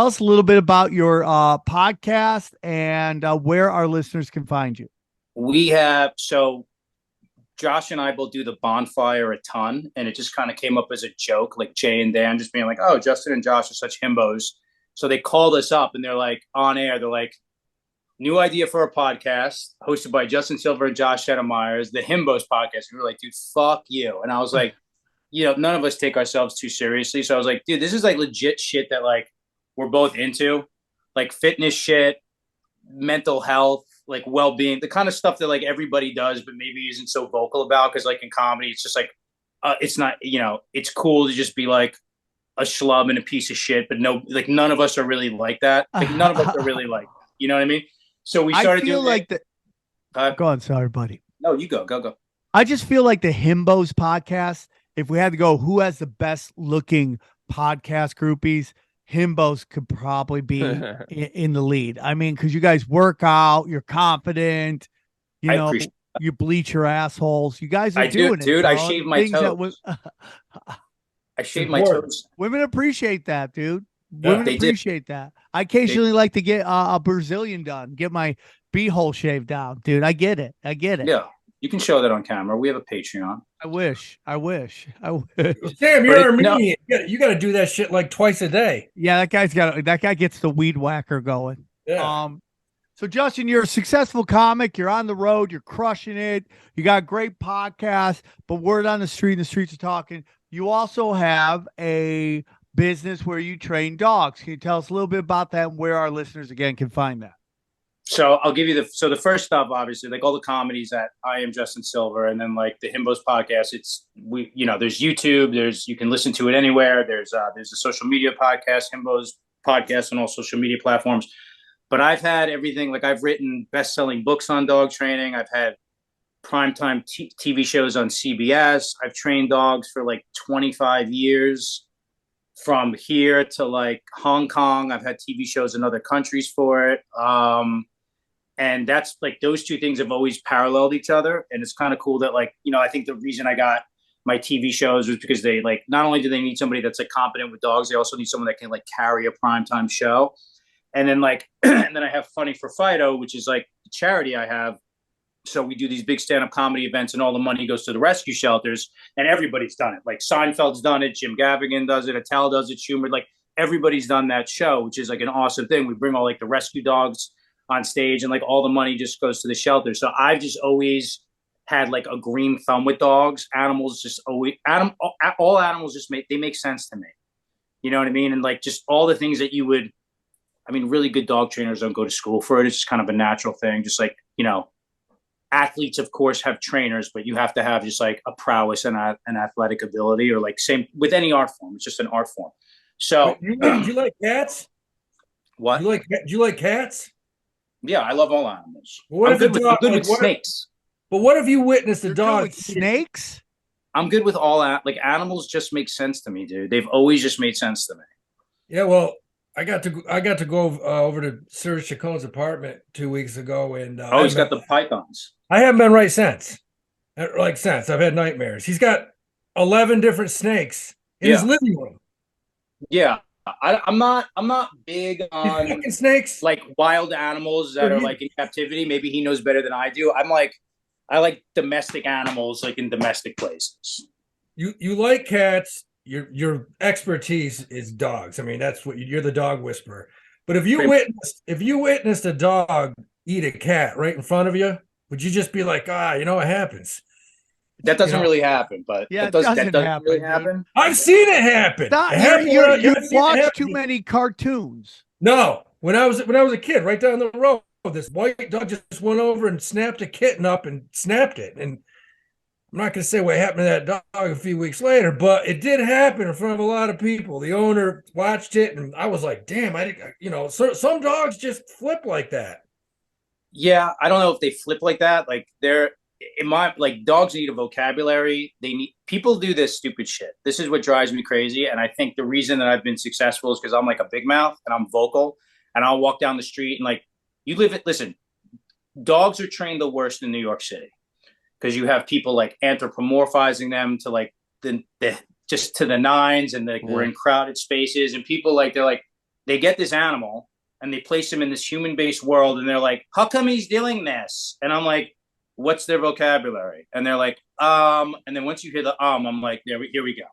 us a little bit about your podcast and where our listeners can find you. So Josh and I both do the bonfire a ton, and it just kind of came up as a joke, like Jay and Dan just being like, oh, Justin and Josh are such himbos. So they called us up and they're like on air. They're like, new idea for a podcast hosted by Justin Silver and Josh Myers, the Himbos podcast. We were like, dude, fuck you. And I was like, none of us take ourselves too seriously. So I was like, dude, this is like legit shit that like we're both into, like fitness shit, mental health, like well-being, the kind of stuff that like everybody does, but maybe isn't so vocal about. Cause like in comedy, it's just like, it's not, it's cool to just be like a schlub and a piece of shit, but no, like none of us are really like that. Like none of us are really like, you know what I mean? So we started doing like go on, sorry, buddy. No, you go. I just feel like the Himbos podcast, if we had to go, who has the best looking podcast groupies, Himbos could probably be in the lead. I mean, because you guys work out, you're confident, you bleach your assholes. You guys are doing it, dude. I shave my toes. I shave my toes. Women appreciate that, dude. Women appreciate that. I occasionally like to get a Brazilian done, get my beehole shaved down, dude. I get it. Yeah, you can show that on camera. We have a Patreon. I wish. Sam, you're Armenian. You got to do that shit like twice a day. Yeah, that guy gets the weed whacker going. Yeah. So Justin, you're a successful comic. You're on the road. You're crushing it. You got a great podcast. But word on the street, and the streets are talking. You also have a business where you train dogs. Can you tell us a little bit about that and where our listeners again can find that? So I'll give you the first stuff, obviously, like all the comedies that I am Justin Silver, and then like the Himbos podcast. There's YouTube, you can listen to it anywhere. There's a social media podcast, Himbos podcast on all social media platforms. But I've had everything, like I've written best-selling books on dog training. I've had primetime TV shows on CBS. I've trained dogs for like 25 years. From here to like Hong Kong. I've had TV shows in other countries for it. And that's like, those two things have always paralleled each other. And it's kind of cool that like, I think the reason I got my TV shows was because they like, not only do they need somebody that's like competent with dogs, they also need someone that can like carry a primetime show. And then like, and then I have Funny for Fido, which is like the charity I have. So we do these big stand-up comedy events and all the money goes to the rescue shelters, and everybody's done it. Like Seinfeld's done it. Jim Gaffigan does it. Attell does it. Schumer, like everybody's done that show, which is like an awesome thing. We bring all like the rescue dogs on stage and like all the money just goes to the shelter. So I've just always had like a green thumb with dogs. Animals just always, all animals just make sense to me. You know what I mean? And like just all the things that really good dog trainers don't go to school for it. It's just kind of a natural thing. Just like, athletes, of course, have trainers, but you have to have just like a prowess and an athletic ability, or like same with any art form. It's just an art form. So, do you like cats? What? Do you like cats? Yeah, I love all animals. I'm good with snakes. But what if you witnessed a dog with snakes? I'm good with all animals. Just make sense to me, dude. They've always just made sense to me. Yeah, well, I got to go over to Serge Chacon's apartment 2 weeks ago, and he's got the pythons. I haven't been right since. Since I've had nightmares. He's got 11 different snakes in his living room. Yeah, I'm not big on fucking snakes, like wild animals that are like in captivity. Maybe he knows better than I do. I like domestic animals, like in domestic places. You like cats. Your expertise is dogs. I mean, that's what you're the dog whisperer. But if you witnessed a dog eat a cat right in front of you, would you just be like, what happens? That doesn't really happen, but yeah, that doesn't really happen. I've seen it happen. You watch too many cartoons. No, when I was a kid, right down the road, this white dog just went over and snapped a kitten up and snapped it, and I'm not going to say what happened to that dog a few weeks later, but it did happen in front of a lot of people. The owner watched it, and I was like, "Damn, so some dogs just flip like that." Yeah, I don't know if they flip like that. Like they're in my like dogs need a vocabulary. They need people do this stupid shit. This is what drives me crazy. And I think the reason that I've been successful is because I'm like a big mouth and I'm vocal. And I'll walk down the street and like you live it. Listen, dogs are trained the worst in New York City because you have people like anthropomorphizing them to like the just to the nines, and like we're in crowded spaces, and people like they get this animal and they place him in this human-based world, and they're like, how come he's doing this? And I'm like, what's their vocabulary? And they're like, and then once you hear the I'm like, here we go.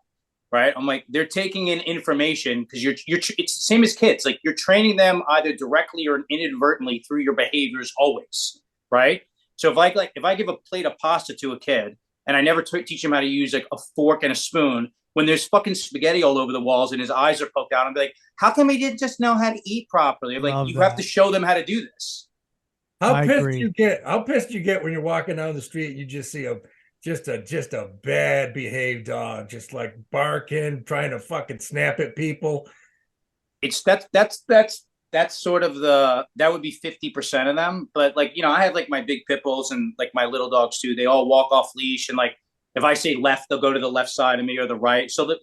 Right? I'm like, they're taking in information because it's the same as kids. Like you're training them either directly or inadvertently through your behaviors always. Right? So if I give a plate of pasta to a kid and I never teach him how to use like a fork and a spoon, when there's fucking spaghetti all over the walls and his eyes are poked out, I'm like, how come he didn't just know how to eat properly? I'm like, you have to show them how to do this. How pissed you get when you're walking down the street and you just see just a bad behaved dog, just like barking, trying to fucking snap at people. That's sort of that would be 50% of them. But like, I have like my big pit bulls and like my little dogs too. They all walk off leash, and like, if I say left, they'll go to the left side of me or the right. So that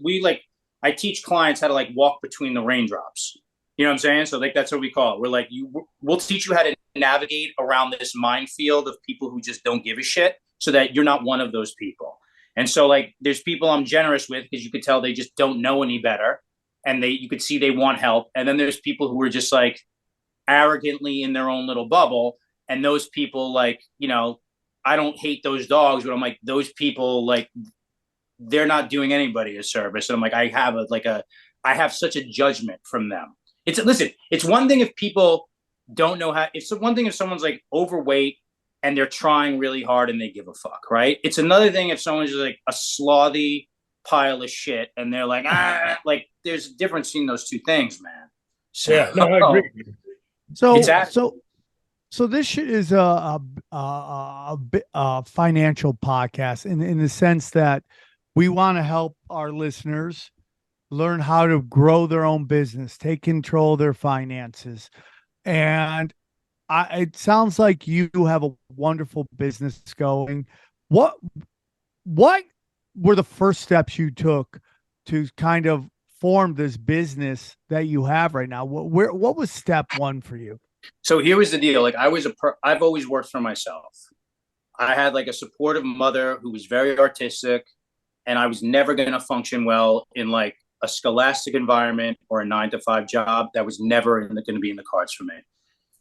I teach clients how to like walk between the raindrops. You know what I'm saying? So like, that's what we call it. We're like, we'll teach you how to navigate around this minefield of people who just don't give a shit, so that you're not one of those people. And so like, there's people I'm generous with because you could tell they just don't know any better. And you could see they want help. And then there's people who are just like arrogantly in their own little bubble. And those people like, I don't hate those dogs, but I'm like, those people, like, they're not doing anybody a service. And I'm like, I have such a judgment from them. It's one thing if people don't know how, it's one thing if someone's like overweight and they're trying really hard and they give a fuck, right? It's another thing if someone's just like a slothy pile of shit and they're like, like there's a difference between those two things, man. So, yeah, no, I agree. So, exactly. So this shit is a financial podcast in the sense that we want to help our listeners learn how to grow their own business, take control of their finances. And it sounds like you have a wonderful business going. What were the first steps you took to kind of form this business that you have right now? What was step one for you? So here was the deal. Like I've always worked for myself. I had like a supportive mother who was very artistic, and I was never going to function well in like a scholastic environment or a 9-to-5 job. That was never going to be in the cards for me.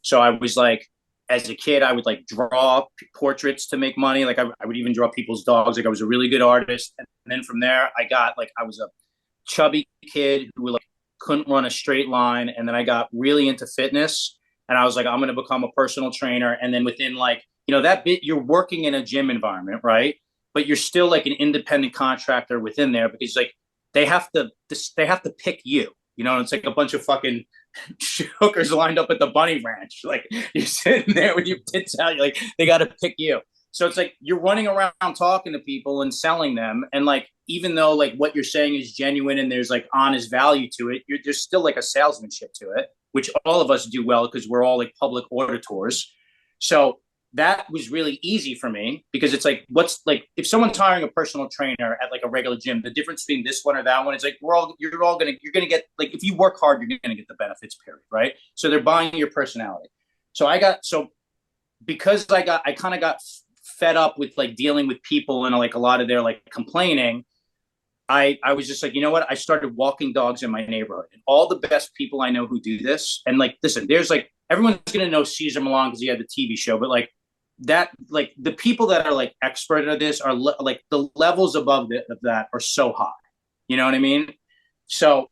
So I was like, as a kid, I would like draw portraits to make money. Like I would even draw people's dogs. Like I was a really good artist. And then from there, I was a chubby kid who like couldn't run a straight line. And then I got really into fitness. And I was like, I'm going to become a personal trainer. And then within like, that bit, you're working in a gym environment, right? But you're still like an independent contractor within there, because like they have to pick you, it's like a bunch of fucking hookers lined up at the bunny ranch. Like you're sitting there with your tits out. You're like, they got to pick you. So it's like, you're running around talking to people and selling them. And like, even though like what you're saying is genuine and there's like honest value to it, there's still like a salesmanship to it, which all of us do well because we're all like public auditors. So that was really easy for me, because it's like, what's like, if someone's hiring a personal trainer at like a regular gym, the difference between this one or that one is like, you're going to get, like, if you work hard, you're going to get the benefits, period. Right. So they're buying your personality. Because I kind of got fed up with like dealing with people and like a lot of their like complaining, I was just like, you know what? I started walking dogs in my neighborhood, and all the best people I know who do this. And like, listen, there's like, everyone's going to know Cesar Millan because he had the TV show, but like that, like the people that are like expert at this are like the levels above that are so high. You know what I mean? So,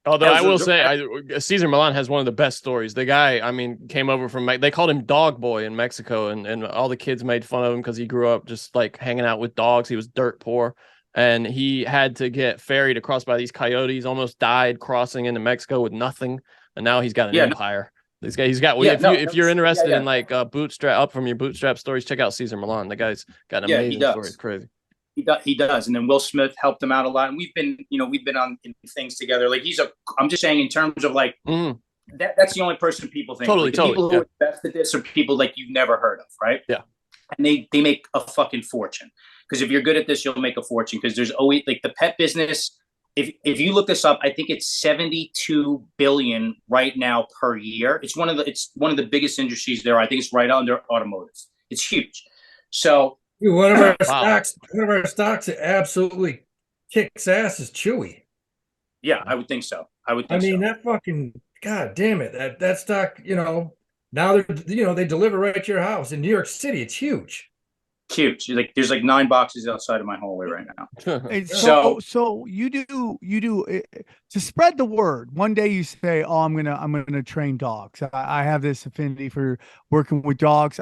although I will say, Cesar Millan has one of the best stories. The guy, I mean, came over from, they called him Dog Boy in Mexico, and all the kids made fun of him because he grew up just like hanging out with dogs. He was dirt poor, and he had to get ferried across by these coyotes, almost died crossing into Mexico with nothing. And now he's got an empire. This guy, if you're interested in like bootstrap up from your bootstrap stories, check out Cesar Millan. The guy's got an amazing story. It's crazy. He does. And then Will Smith helped him out a lot. And we've been on things together. Like I'm just saying in terms of like, that's the only person people think. Totally, like, the people who yeah. are best at this are people like you've never heard of, right? Yeah. And they make a fucking fortune. Because if you're good at this, you'll make a fortune. Because there's always like the pet business. If you look this up, I think it's 72 billion right now per year. It's one of the biggest industries there. I think it's right under automotive. It's huge. So Dude, one of our Wow. stocks that absolutely kicks ass is Chewy. yeah, I would think so. I mean, so. that fucking god damn it. That stock, now they deliver right to your house in New York City. It's huge. Huge. Like there's like 9 boxes outside of my hallway right now. And So- so you do to spread the word. One day you say, "Oh, I'm gonna train dogs. I have this affinity for working with dogs."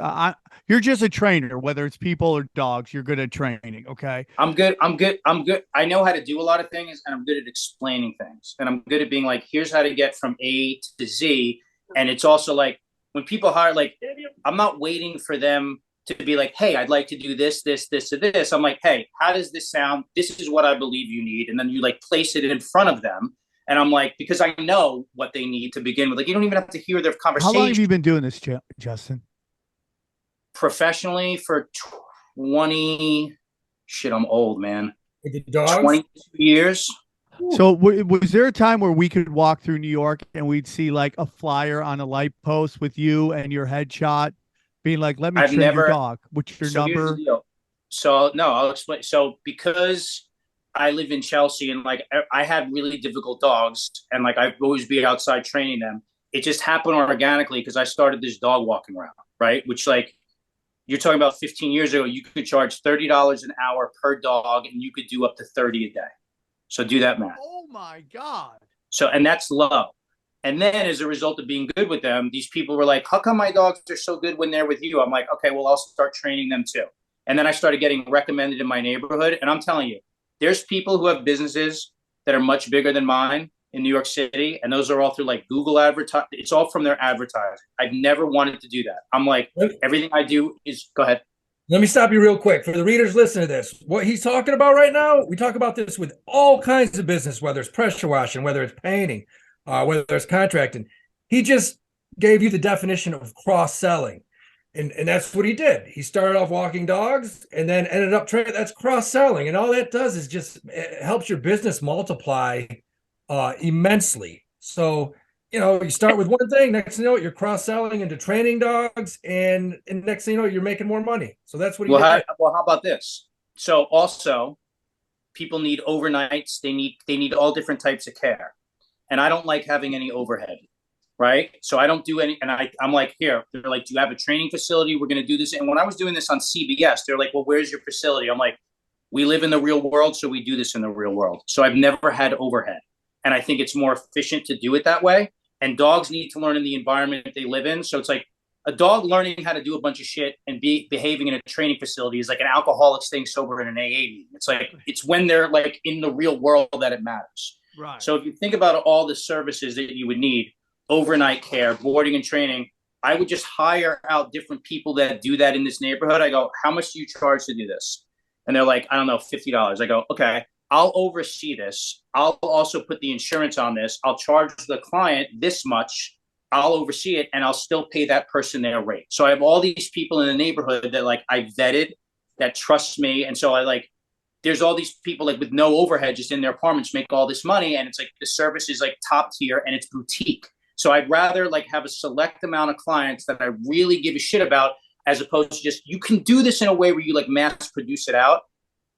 You're just a trainer, whether it's people or dogs. You're good at training. Okay. I'm good. I know how to do a lot of things, and I'm good at explaining things, and I'm good at being like, here's how to get from A to Z. And it's also like when people hire, like, I'm not waiting for them to be like, hey, I'd like to do this, this, this, or this. I'm like, hey, how does this sound? This is what I believe you need. And then you like place it in front of them. And I'm like, because I know what they need to begin with. Like, you don't even have to hear their conversation. How long have you been doing this, Justin? Professionally for 20, shit, I'm old, man. With the dogs? 22 years. So was there a time where we could walk through New York and we'd see like a flyer on a light post with you and your headshot being like, let me train your dog. What's your So here's number? the deal. So no, I'll explain. So because I live in Chelsea and like I had really difficult dogs and like I'd always be outside training them. It just happened organically because I started this dog walking route, right? Which like you're talking about 15 years ago, you could charge $30 an hour per dog and you could do up to 30 a day. So do that math. Oh my God. So, and that's low. And then as a result of being good with them, these people were like, how come my dogs are so good when they're with you? I'm like, okay, well, I'll start training them too. And then I started getting recommended in my neighborhood. And I'm telling you, there's people who have businesses that are much bigger than mine in New York City. And those are all through like Google advertising. It's all from their advertising. I've never wanted to do that. I'm like, everything I do is, go ahead. Let me stop you real quick. For the readers listening to this, what he's talking about right now, we talk about this with all kinds of business, whether it's pressure washing, whether it's painting, whether it's contracting. He just gave you the definition of cross-selling. And that's what he did. He started off walking dogs and then ended up training. That's cross-selling. And all that does is just it helps your business multiply immensely. So, you start with one thing, next thing you know, you're cross-selling into training dogs, and next thing you know, you're making more money. So that's what he did. Well, how about this? So also, people need overnights. They need all different types of care. And I don't like having any overhead, right? So I don't do any, and I'm like, here, they're like, do you have a training facility? We're going to do this. And when I was doing this on CBS, they're like, well, where's your facility? I'm like, we live in the real world, so we do this in the real world. So I've never had overhead. And I think it's more efficient to do it that way. And dogs need to learn in the environment they live in. So it's like a dog learning how to do a bunch of shit and behaving in a training facility is like an alcoholic staying sober in an AA meeting. It's like, it's when they're like in the real world that it matters. Right. So if you think about all the services that you would need, overnight care, boarding and training, I would just hire out different people that do that in this neighborhood. I go, how much do you charge to do this? And they're like, I don't know, $50. I go, okay, I'll oversee this. I'll also put the insurance on this. I'll charge the client this much. I'll oversee it, and I'll still pay that person their rate. So I have all these people in the neighborhood that like I vetted, that trust me. And so I like, there's all these people like with no overhead just in their apartments make all this money. And it's like the service is like top tier and it's boutique. So I'd rather like have a select amount of clients that I really give a shit about, as opposed to just, you can do this in a way where you like mass produce it out.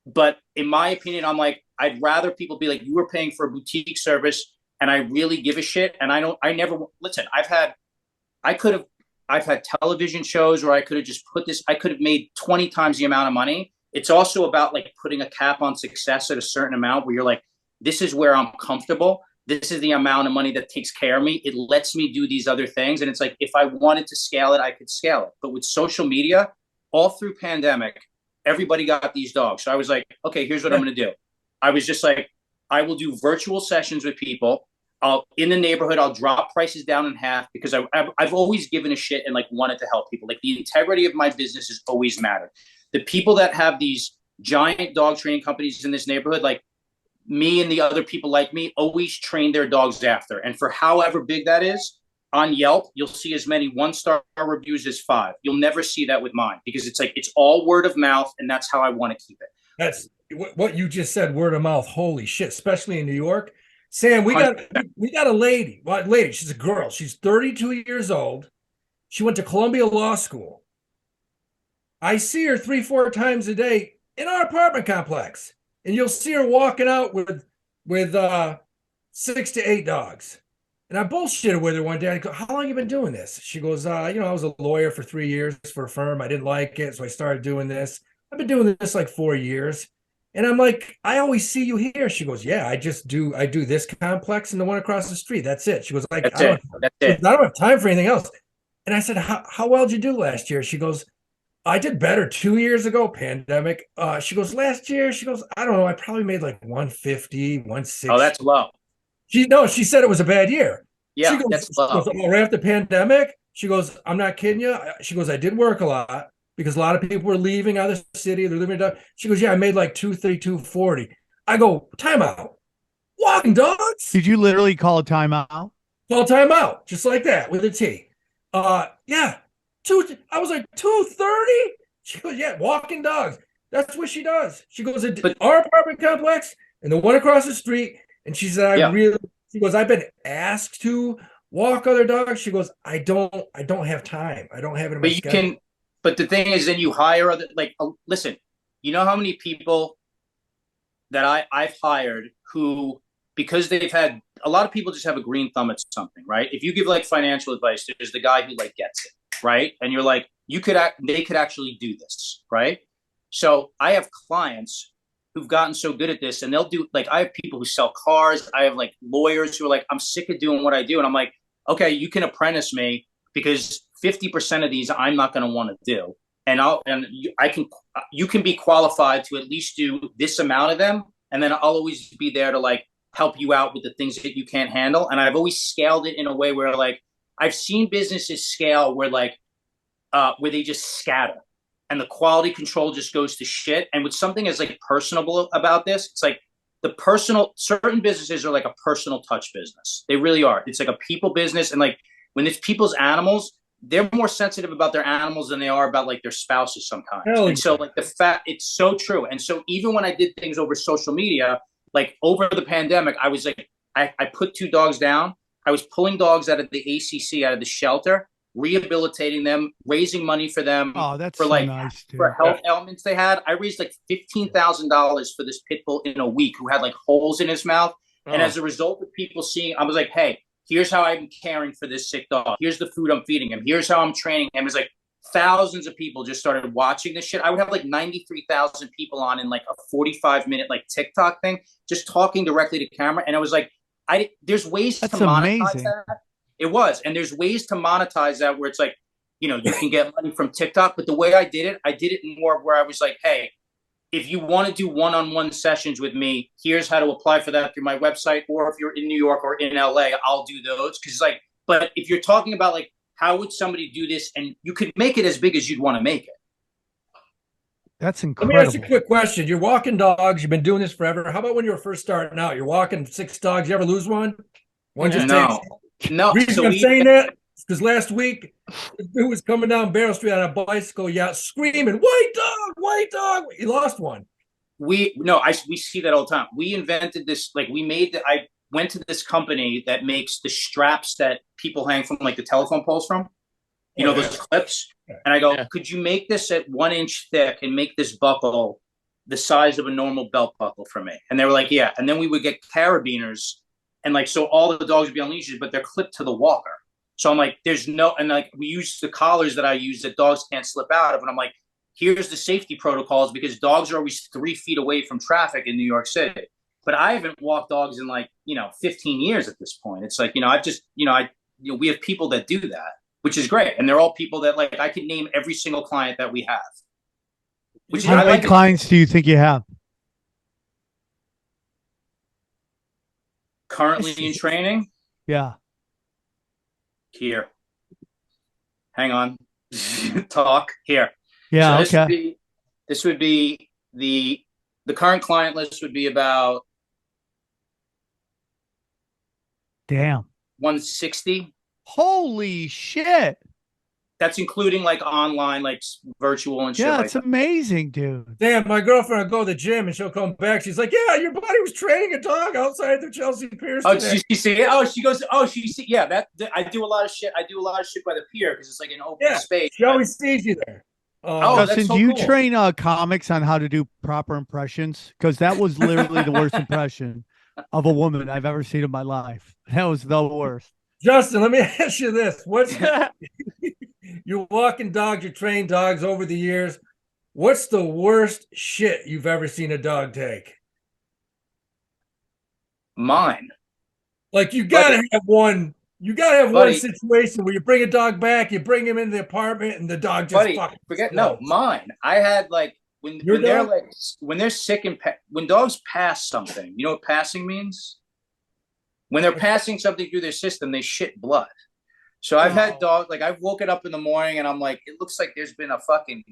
But in my opinion, I'm like, I'd rather people be like, you were paying for a boutique service and I really give a shit. And I've had television shows where I could have just put this, I could have made 20 times the amount of money. It's also about like putting a cap on success at a certain amount where you're like, this is where I'm comfortable. This is the amount of money that takes care of me. It lets me do these other things. And it's like, if I wanted to scale it, I could scale it. But with social media, all through pandemic, everybody got these dogs. So I was like, okay, here's what I'm going to do. I was just like, I will do virtual sessions with people. In the neighborhood, I'll drop prices down in half because I've always given a shit and like wanted to help people. Like the integrity of my business has always mattered. The people that have these giant dog training companies in this neighborhood, like me and the other people like me, always train their dogs after. And for however big that is, on Yelp, you'll see as many 1-star reviews as 5. You'll never see that with mine because it's like it's all word of mouth, and that's how I want to keep it. That's what you just said, word of mouth. Holy shit, especially in New York. Sam, we got a lady. Well, lady, she's a girl. She's 32 years old. She went to Columbia Law School. I see her 3-4 times a day in our apartment complex, and you'll see her walking out with 6 to 8 dogs. And I bullshitted with her one day. I go, "How long have you been doing this?" She goes, I was a lawyer for 3 years for a firm. I didn't like it, so I started doing this. I've been doing this like 4 years." And I'm like, "I always see you here." She goes, "Yeah, I do this complex and the one across the street. That's it." She goes, "I don't have time for anything else." And I said, how well did you do last year?" She goes, "I did better 2 years ago, pandemic." She goes, "Last year," she goes, "I don't know, I probably made like 150, 160. Oh, that's low. She said it was a bad year. Yeah, she goes, that's low. Right after the pandemic, she goes, "I'm not kidding you." She goes, "I did work a lot because a lot of people were leaving out of the city. They're living down." She goes, "Yeah, I made like 230, 240. I go, "Time out. Walking dogs?" Did you literally call a timeout? Call time out, just like that with a T. Yeah. I was like, 230? She goes, "Yeah, walking dogs. That's what she does." She goes, "Our apartment complex and the one across the street." And she said, she goes, "I've been asked to walk other dogs." She goes, I don't have time. I don't have it in my schedule. But the thing is, then you hire other, like, listen, you know how many people that I've hired who, because they've had, a lot of people just have a green thumb at something, right? If you give like financial advice, there's the guy who like gets it, right? And you're like, they could actually do this, right? So I have clients who've gotten so good at this, and they'll do, like, I have people who sell cars. I have like lawyers who are like, "I'm sick of doing what I do." And I'm like, "Okay, you can apprentice me because 50% of these I'm not going to want to do. And you can be qualified to at least do this amount of them. And then I'll always be there to like help you out with the things that you can't handle." And I've always scaled it in a way where like, I've seen businesses scale where like, where they just scatter and the quality control just goes to shit. And with something as like personable about this, it's like certain businesses are like a personal touch business. They really are. It's like a people business. And like when it's people's animals, they're more sensitive about their animals than they are about like their spouses sometimes. And so like it's so true. And so even when I did things over social media, like over the pandemic, I was like, I put 2 dogs down. I was pulling dogs out of the ACC, out of the shelter, rehabilitating them, raising money for them. Oh, that's for so like nice, dude. for health ailments they had. I raised like $15,000 for this pit bull in a week who had like holes in his mouth. Oh. And as a result of people seeing, I was like, "Hey, here's how I'm caring for this sick dog. Here's the food I'm feeding him. Here's how I'm training him." It's like thousands of people just started watching this shit. I would have like 93,000 people on in like a 45-minute like TikTok thing, just talking directly to camera. And I was like, there's ways to monetize that. It was. And there's ways to monetize that where it's like, you can get money from TikTok. But the way I did it more where I was like, "Hey, if you want to do one-on-one sessions with me, here's how to apply for that through my website. Or if you're in New York or in LA, I'll do those." Because like, but if you're talking about like, how would somebody do this? And you could make it as big as you'd want to make it. That's incredible. Let me ask you a quick question. You're walking dogs. You've been doing this forever. How about when you were first starting out? You're walking 6 dogs. You ever lose one? One just No. Reason I'm saying that is because last week, the dude was coming down Barrel Street on a bicycle, screaming, "White dog, white dog!" He lost one. We see that all the time. We invented this, like I went to this company that makes the straps that people hang from like the telephone poles from, those clips. And I go, "Could you make this at 1 inch thick and make this buckle the size of a normal belt buckle for me?" And they were like, "Yeah." And then we would get carabiners, and like, so all the dogs would be on leashes, but they're clipped to the walker. So I'm like, and like we use the collars that I use that dogs can't slip out of. And I'm like, here's the safety protocols because dogs are always 3 feet away from traffic in New York City. But I haven't walked dogs in like, 15 years at this point. It's like, I've just, we have people that do that, which is great. And they're all people that like, I could name every single client that we have. How many clients do you think you have? Currently in training? Yeah. Here. Hang on. Talk here. Yeah. So okay. This would be the current client list would be about Damn. 160. Holy shit. That's including like online, like virtual and shit Yeah, like it's that. amazing, dude. Damn, my girlfriend will go to the gym and she'll come back. She's like, "Yeah, your buddy was training a dog outside the Chelsea Piers Oh, today." she see it? Oh, she goes, oh, she see, yeah, I do a lot of shit. I do a lot of shit by the pier because it's like an open Yeah, space. she always sees you there. Oh, that's Justin, so do you cool. train comics on how to do proper impressions? Because that was literally the worst impression of a woman I've ever seen in my life. That was the worst. Justin, let me ask you this: What's you're walking dogs, you train dogs over the years. What's the worst shit you've ever seen a dog take? Mine. Like you gotta have one. You gotta have one Buddy. situation where you bring a dog back, you bring him into the apartment, and the dog just Buddy, fucking forget explodes. no, mine. I had like Your when they're dog? like when they're sick and when dogs pass something. You know what passing means? When they're passing something through their system, they shit blood. So I've had dogs like I've woken up in the morning and I'm like, it looks like there's been a fucking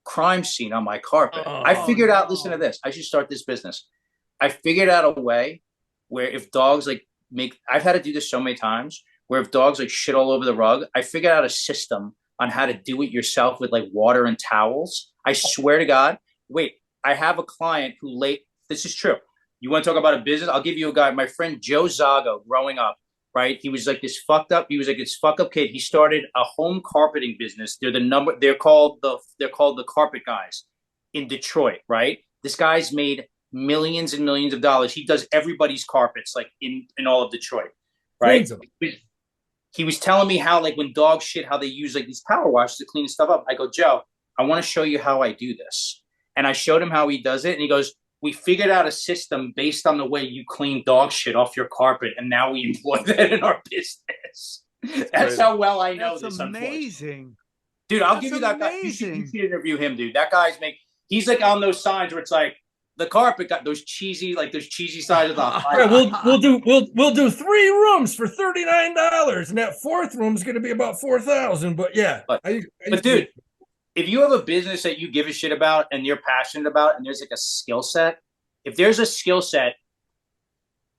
crime scene on my carpet. I figured out. Listen to this. I should start this business. I figured out a way where if dogs like I've had to do this so many times where if dogs like shit all over the rug, I figured out a system on how to do it yourself with like water and towels. I swear to God. Wait, I have a client who this is true. You want to talk about a business? I'll give you a guy, my friend Joe Zago, growing up, right? He was like this fucked up kid. He started a home carpeting business. They're called the carpet guys in Detroit, right? This guy's made millions and millions of dollars. He does everybody's carpets like in all of Detroit, right? He was telling me how like when dogs shit, how they use like these power washes to clean stuff up. I go, Joe, I want to show you how I do this. And I showed him how he does it. And he goes, we figured out a system based on the way you clean dog shit off your carpet. And now we employ that in our business. That's how well I know this. Amazing. Dude, I'll give you that guy. You should interview him, dude. That guy's he's like on those signs where it's like, the carpet got those cheesy sides of the Yeah, we'll do 3 rooms for $39, and that 4th room is going to be about $4,000. But yeah, but dude, if you have a business that you give a shit about and you're passionate about, and there's like a skill set, if there's a skill set,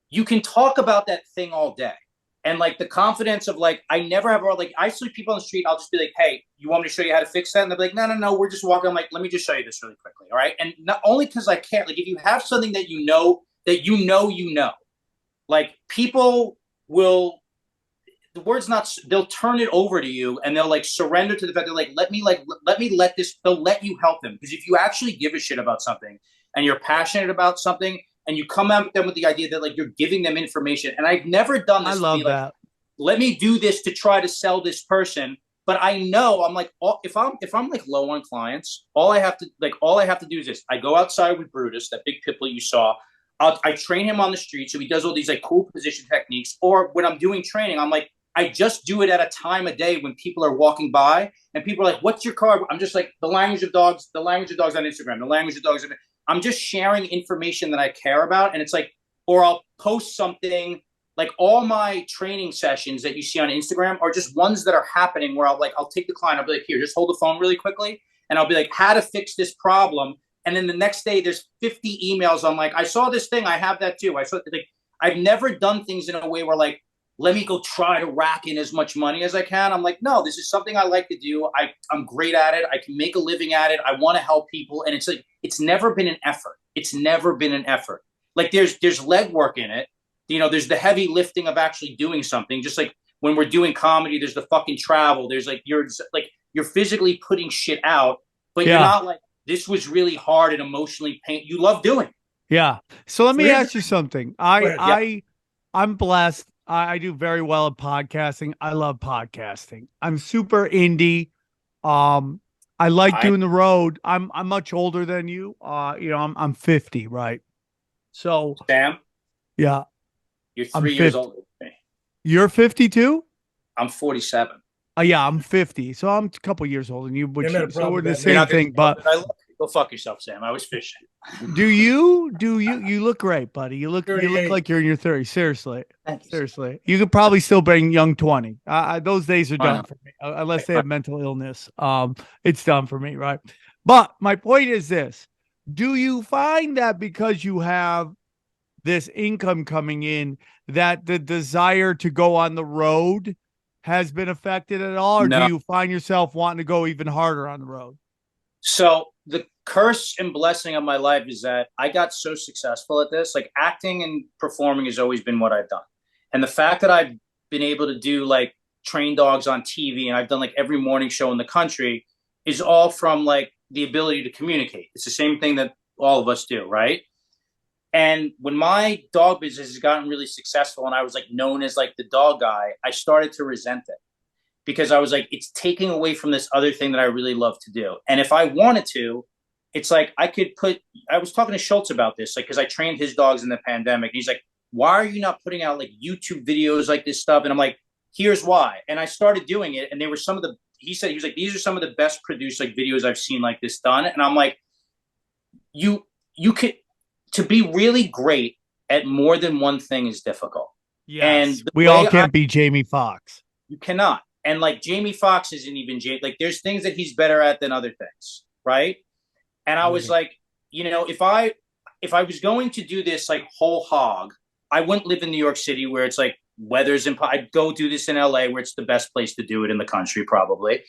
you can talk about that thing all day. And like the confidence of like, I never have, like I see people on the street, I'll just be like, hey, you want me to show you how to fix that? And they'll be like, no, we're just walking. I'm like, let me just show you this really quickly. All right. And not only because I can't, like if you have something that you know, like people will, they'll turn it over to you and they'll like surrender to the fact they're like, they'll let you help them. Because if you actually give a shit about something and you're passionate about something, and you come at them with the idea that like you're giving them information. And I've never done this. I love that. Like, let me do this to try to sell this person. But I know I'm like, if I'm like low on clients, all I have to do is this. I go outside with Brutus, that big pit bull you saw. I train him on the street. So he does all these like cool position techniques. Or when I'm doing training, I'm like, I just do it at a time of day when people are walking by and people are like, what's your card? I'm just like the language of dogs on Instagram, the language of dogs. I'm just sharing information that I care about. And it's like, or I'll post something like all my training sessions that you see on Instagram are just ones that are happening where I'll take the client. I'll be like, here, just hold the phone really quickly. And I'll be like, how to fix this problem. And then the next day there's 50 emails. I'm like, I saw this thing. I have that too. I've never done things in a way where like, let me go try to rack in as much money as I can. I'm like, no, this is something I like to do. I'm great at it. I can make a living at it. I want to help people. And it's like, it's never been an effort. Like there's legwork in it. You know, there's the heavy lifting of actually doing something. Just like when we're doing comedy, there's the fucking travel. There's like, you're physically putting shit out, but you're not like, this was really hard and emotionally painful. You love doing it. Yeah. So let me ask you something. I'm blessed. I do very well at podcasting. I love podcasting. I'm super indie. I like doing the road. I'm much older than you. I'm 50, right? So Sam, yeah, you're 3 years older than me. You're 52? I'm 47. Yeah, I'm 50. So I'm a couple years older than you, so we're the that. same thing. But go fuck yourself, Sam. I was fishing. Do you look great, buddy? You look like you're in your 30s. Seriously. Seriously. You could probably still bring young 20. Those days are done for me. Unless they have mental illness. It's done for me, right? But my point is this. Do you find that because you have this income coming in, that the desire to go on the road has been affected at all? Or do No. you find yourself wanting to go even harder on the road? So the curse and blessing of my life is that I got so successful at this. Like acting and performing has always been what I've done. And the fact that I've been able to do like train dogs on TV and I've done like every morning show in the country is all from like the ability to communicate. It's the same thing that all of us do, right? And when my dog business has gotten really successful and I was like known as like the dog guy, I started to resent it because I was like, it's taking away from this other thing that I really love to do. And if I wanted to, it's like I was talking to Schultz about this, like, because I trained his dogs in the pandemic. And he's like, why are you not putting out like YouTube videos like this stuff? And I'm like, here's why. And I started doing it. And they were he was like, these are some of the best produced like videos I've seen like this done. And I'm like, you could, to be really great at more than one thing is difficult. Yes. And we all can't be Jamie Foxx. You cannot. And like Jamie Foxx isn't even like there's things that he's better at than other things, right? And I was like, you know, if I was going to do this like whole hog, I wouldn't live in New York City where it's like weather's I'd go do this in LA where it's the best place to do it in the country probably,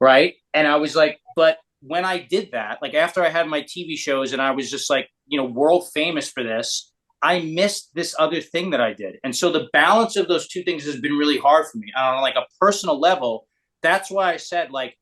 right? And I was like, but when I did that, like after I had my TV shows and I was just like, you know, world famous for this, I missed this other thing that I did. And so the balance of those two things has been really hard for me on like a personal level. That's why I said, like,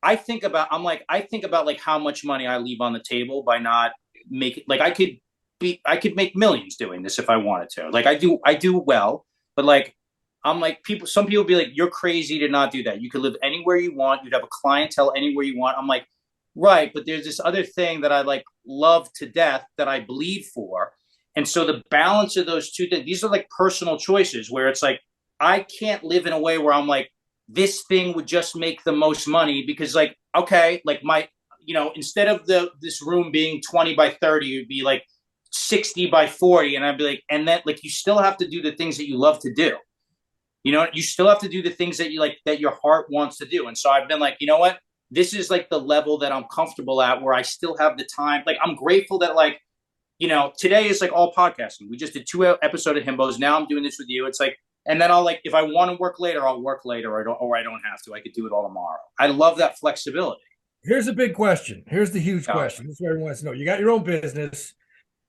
I think about like how much money I leave on the table by not making, like, I could make millions doing this if I wanted to. Like I do well, but like, I'm like some people be like, you're crazy to not do that. You could live anywhere you want. You'd have a clientele anywhere you want. I'm like, right. But there's this other thing that I like love to death that I bleed for. And so the balance of those two things, these are like personal choices where it's like, I can't live in a way where I'm like, this thing would just make the most money because like, okay, like instead of this room being 20 by 30, it'd be like 60 by 40. And I'd be like, and that like, you still have to do the things that you love to do. You know, you still have to do the things that you like, that your heart wants to do. And so I've been like, you know what, this is like the level that I'm comfortable at where I still have the time. Like, I'm grateful that like, you know, today is like all podcasting. We just did 2 episodes of Himbos. Now I'm doing this with you. It's like, and then I'll like, if I want to work later, I'll work later, or I don't have to. I could do it all tomorrow. I love that flexibility. Here's a big question. Here's the huge question. This is what everyone wants to know. You got your own business.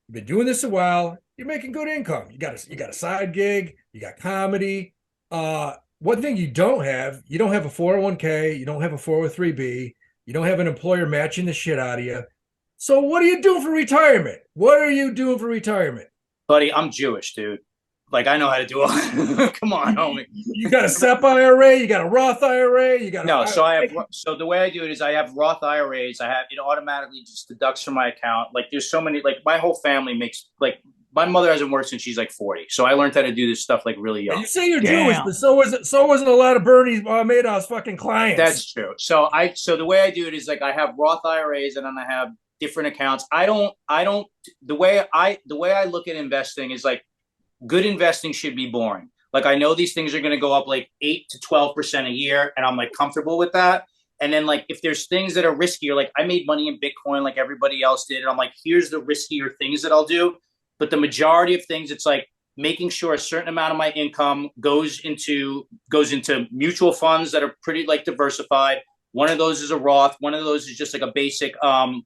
You've been doing this a while. You're making good income. You got a side gig. You got comedy. One thing you don't have a 401k. You don't have a 403b. You don't have an employer matching the shit out of you. So what are you doing for retirement? What are you doing for retirement? Buddy, I'm Jewish, dude. Like, I know how to do all. Come on, homie. You got a SEP IRA, you got a Roth IRA, you got so the way I do it is I have Roth IRAs. It automatically just deducts from my account. Like, there's so many, like, my whole family makes, like, my mother hasn't worked since she's like 40. So I learned how to do this stuff like really young. You say you're Jewish, but so wasn't a lot of Bernie Madoff's fucking clients. That's true. So the way I do it is like I have Roth IRAs and then I have different accounts. The way I look at investing is like, good investing should be boring. Like, I know these things are going to go up like 8 to 12% a year, and I'm like comfortable with that. And then like, if there's things that are riskier, like I made money in Bitcoin like everybody else did, and I'm like, here's the riskier things that I'll do. But the majority of things, it's like making sure a certain amount of my income goes into mutual funds that are pretty like diversified. One of those is a Roth. One of those is just like a basic, an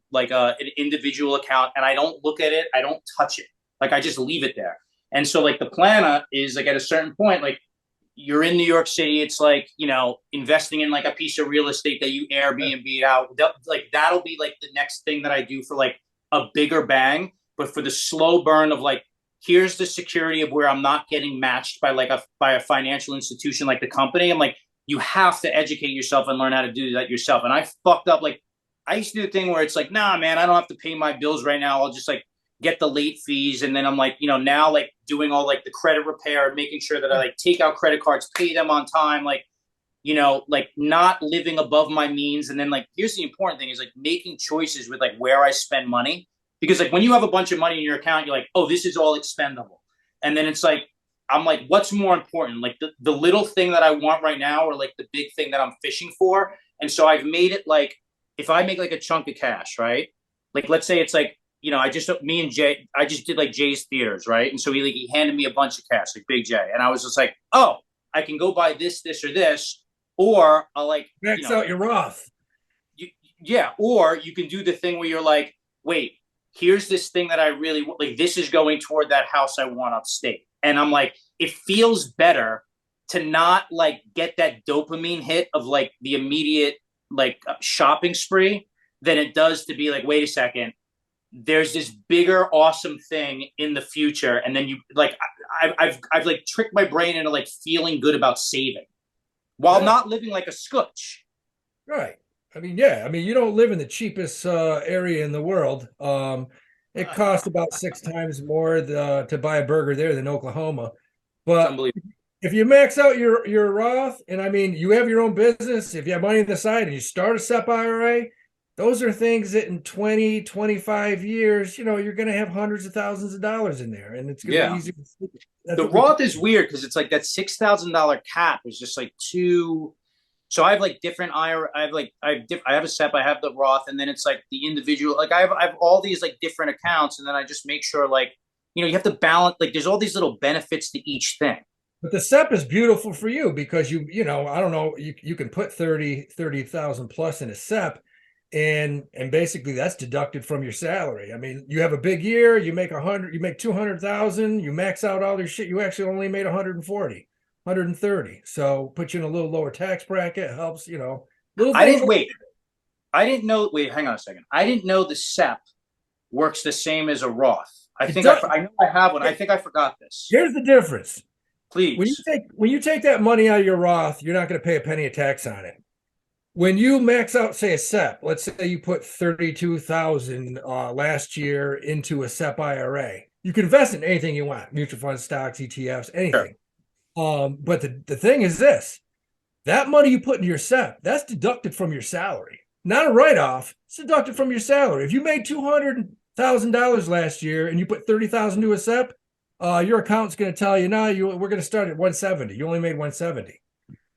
individual account. And I don't look at it. I don't touch it. Like, I just leave it there. And so like the plan is like at a certain point, like you're in New York City, it's like, you know, investing in like a piece of real estate that you Airbnb out. Like, that'll be like the next thing that I do for like a bigger bang. But for the slow burn of like, here's the security of where I'm not getting matched by a financial institution like the company. I'm like, you have to educate yourself and learn how to do that yourself. And I fucked up. Like, I used to do the thing where it's like, nah, man, I don't have to pay my bills right now. I'll just like get the late fees. And then I'm like, you know, now like doing all like the credit repair, making sure that I like take out credit cards, pay them on time, like, you know, like not living above my means. And then like, here's the important thing is like making choices with like where I spend money. Because like when you have a bunch of money in your account, you're like, oh, this is all expendable. And then it's like, I'm like, what's more important? Like the little thing that I want right now or like the big thing that I'm fishing for. And so I've made it like, if I make like a chunk of cash, right? like, let's say it's like, me and Jay, I just did like Jay's theaters, right? And so he handed me a bunch of cash, like Big Jay, and I was just like, oh, I can go buy this, or this, or I'll like Max out your Roth. yeah, or you can do the thing where you're like, wait, here's this thing that I really like. This is going toward that house I want upstate, and I'm like, it feels better to not like get that dopamine hit of like the immediate like shopping spree than it does to be like, wait a second, there's this bigger awesome thing in the future, and then you like I've like tricked my brain into like feeling good about saving while not living like a scutch. Right. I mean, yeah. I mean, you don't live in the cheapest area in the world. It costs about 6 times more to buy a burger there than Oklahoma. But if you max out your Roth, and I mean, you have your own business, if you have money on the side and you start a SEP IRA, those are things that in 20, 25 years, you're going to have hundreds of thousands of dollars in there, and it's going to be easy. The Roth is weird because it's like that $6,000 cap is just like too. So I have like different IRA. I have a SEP. I have the Roth, and then it's like the individual. Like I have all these like different accounts, and then I just make sure like you have to balance. Like there's all these little benefits to each thing. But the SEP is beautiful for you because I don't know, you can put 30,000 plus in a SEP. And basically that's deducted from your salary. I mean, you have a big year, you make 100, you make 200,000, you max out all your shit, you actually only made 140, 130. So put you in a little lower tax bracket, helps, I didn't know, hang on a second. I didn't know the SEP works the same as a Roth. I know I have one. I think I forgot this. Here's the difference. Please. When you take that money out of your Roth, you're not going to pay a penny of tax on it. When you max out, say, a SEP, let's say you put 32,000 last year into a SEP IRA, you can invest in anything you want: mutual funds, stocks, ETFs, anything. Sure. But the thing is this: that money you put into your SEP, that's deducted from your salary, not a write-off. It's deducted from your salary. If you made $200,000 last year and you put 30,000 to a SEP, your accountant's going to tell you, no, we're going to start at 170. You only made 170.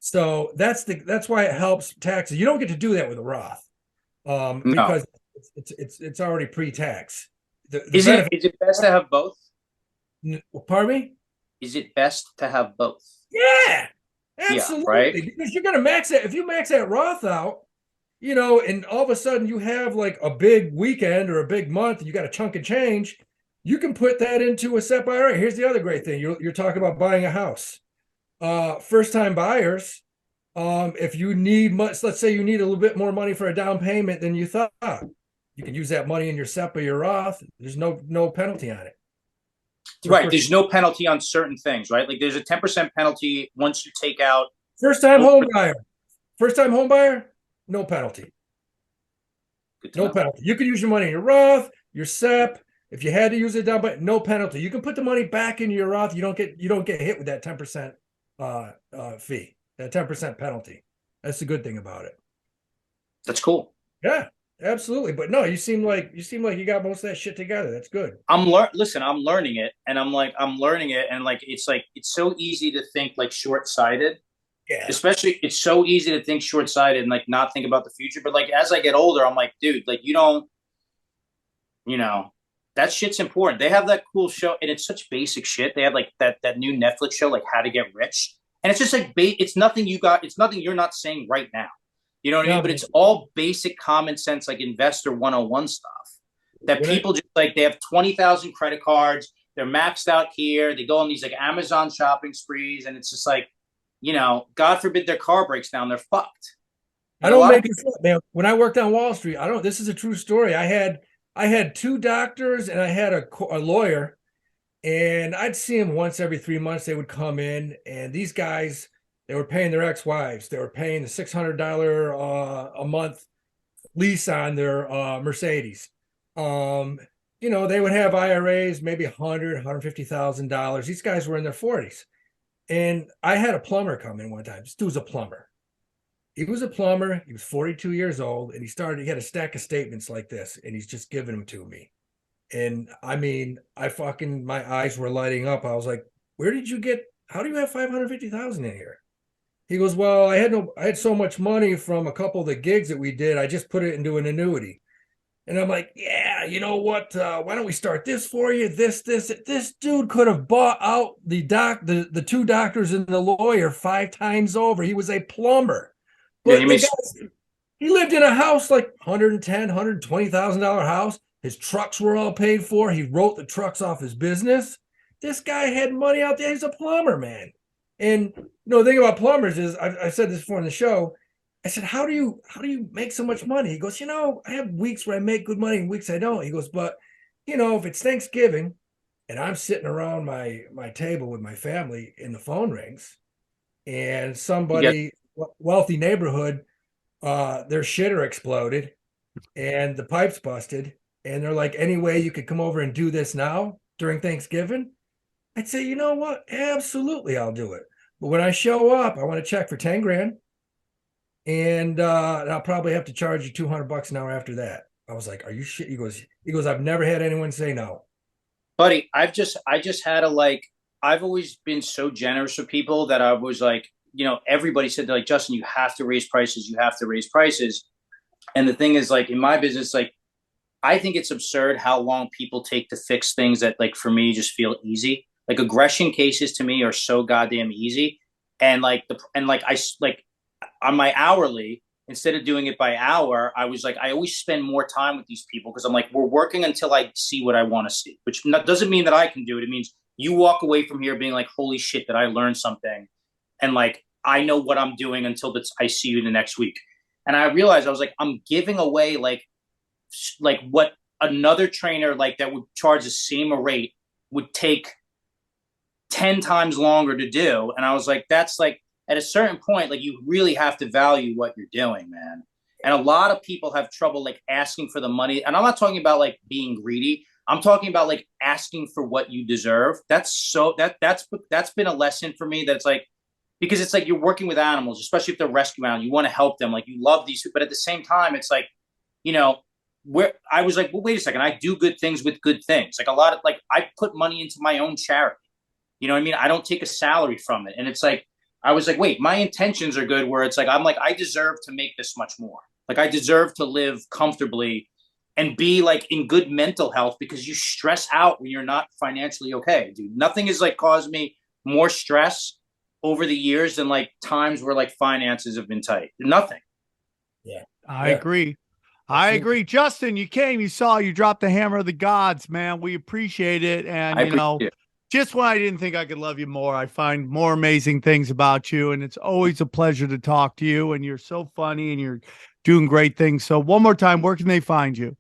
So that's why it helps taxes. You don't get to do that with a Roth, because it's already pre-tax. Is it best to have both? Pardon me? Is it best to have both? Yeah, absolutely. Yeah, right? Because you're gonna max it. If you max that Roth out, and all of a sudden you have like a big weekend or a big month, and you got a chunk of change, you can put that into a SEP IRA. Here's the other great thing: you're talking about buying a house. First-time buyers, if you need much, let's say you need a little bit more money for a down payment than you thought, you can use that money in your SEP or your Roth. There's no penalty on it. Right. There's no penalty on certain things, right? Like there's a 10% penalty once you take out. First-time home buyer, no penalty. No penalty. You can use your money in your Roth, your SEP. If you had to use it down, but no penalty. You can put the money back into your Roth. You don't get hit with that 10% fee, that 10% penalty. That's the good thing about it. That's cool. Yeah, absolutely. But no, you seem like you got most of that shit together. That's good. I'm learning it, and I'm learning it, and like it's so easy to think like short-sighted. Yeah. Especially, it's so easy to think short-sighted and like not think about the future. But like as I get older, I'm like, dude, like you don't, that shit's important. They have that cool show, and it's such basic shit. They have like that new Netflix show, like How to Get Rich, and it's just like it's nothing it's nothing you're not saying right now. You know what I mean? But it's all basic common sense, like investor 101 stuff that people just like. They have 20,000 credit cards. They're maxed out here. They go on these like Amazon shopping sprees, and it's just like, God forbid their car breaks down, they're fucked. I don't make this up, man. When I worked on Wall Street, this is a true story. I had 2 doctors and I had a lawyer, and I'd see them once every 3 months. They would come in, and these guys, they were paying their ex-wives. They were paying the $600 a month lease on their Mercedes. They would have IRAs, maybe $150,000. These guys were in their 40s. And I had a plumber come in one time. This dude was a plumber. He was a plumber. He was 42 years old, and he had a stack of statements like this, and he's just giving them to me. And I mean, my eyes were lighting up. I was like, how do you have 550,000 in here? He goes, well, I had so much money from a couple of the gigs that we did. I just put it into an annuity. And I'm like, yeah, you know what? Why don't we start this for you? This dude could have bought out the two doctors and the lawyer 5 times over. He was a plumber. Yeah, But he lived in a house like $120,000 house. His trucks were all paid for. He wrote the trucks off his business. This guy had money out there. He's a plumber, man. And the thing about plumbers is, I said this before in the show. I said, how do you make so much money? He goes, I have weeks where I make good money and weeks I don't. He goes, but if it's Thanksgiving and I'm sitting around my table with my family and the phone rings and somebody wealthy neighborhood, their shitter exploded and the pipes busted and they're like, any way you could come over and do this now during Thanksgiving? I'd say, you know what? Absolutely, I'll do it. But when I show up, I want to check for 10 grand. And I'll probably have to charge you $200 an hour after that. I was like, are you shit? He goes, I've never had anyone say no. Buddy, I just had to I've always been so generous with people that I was like, everybody said like, Justin, you have to raise prices. You have to raise prices. And the thing is, like, in my business, like, I think it's absurd how long people take to fix things that, like, for me just feel easy. Like, aggression cases to me are so goddamn easy. And on my hourly, instead of doing it by hour, I was like, I always spend more time with these people because I'm like, we're working until I see what I want to see, which doesn't mean that I can do it. It means you walk away from here being like, holy shit, that I learned something. And like, I know what I'm doing until I see you the next week. And I realized I was like, I'm giving away like what another trainer like that would charge the same rate would take 10 times longer to do. And I was like, that's like, at a certain point, like, you really have to value what you're doing, man. And a lot of people have trouble like asking for the money. And I'm not talking about like being greedy. I'm talking about like asking for what you deserve. That's been a lesson for me. That's like, because it's like you're working with animals, especially if they're rescue animals. You want to help them, like you love these, but at the same time, it's like, where I was like, well, wait a second, I do good things with good things. Like a lot of like, I put money into my own charity. You know what I mean? I don't take a salary from it. And it's like, I was like, wait, my intentions are good where it's like, I'm like, I deserve to make this much more. Like I deserve to live comfortably and be like in good mental health because you stress out when you're not financially okay, dude. Nothing has like caused me more stress over the years than like times where like finances have been tight. Nothing. Yeah. I agree. I agree. Justin, you came, you saw, you dropped the hammer of the gods, man. We appreciate it. And, just when I didn't think I could love you more, I find more amazing things about you. And it's always a pleasure to talk to you. And you're so funny and you're doing great things. So one more time, where can they find you?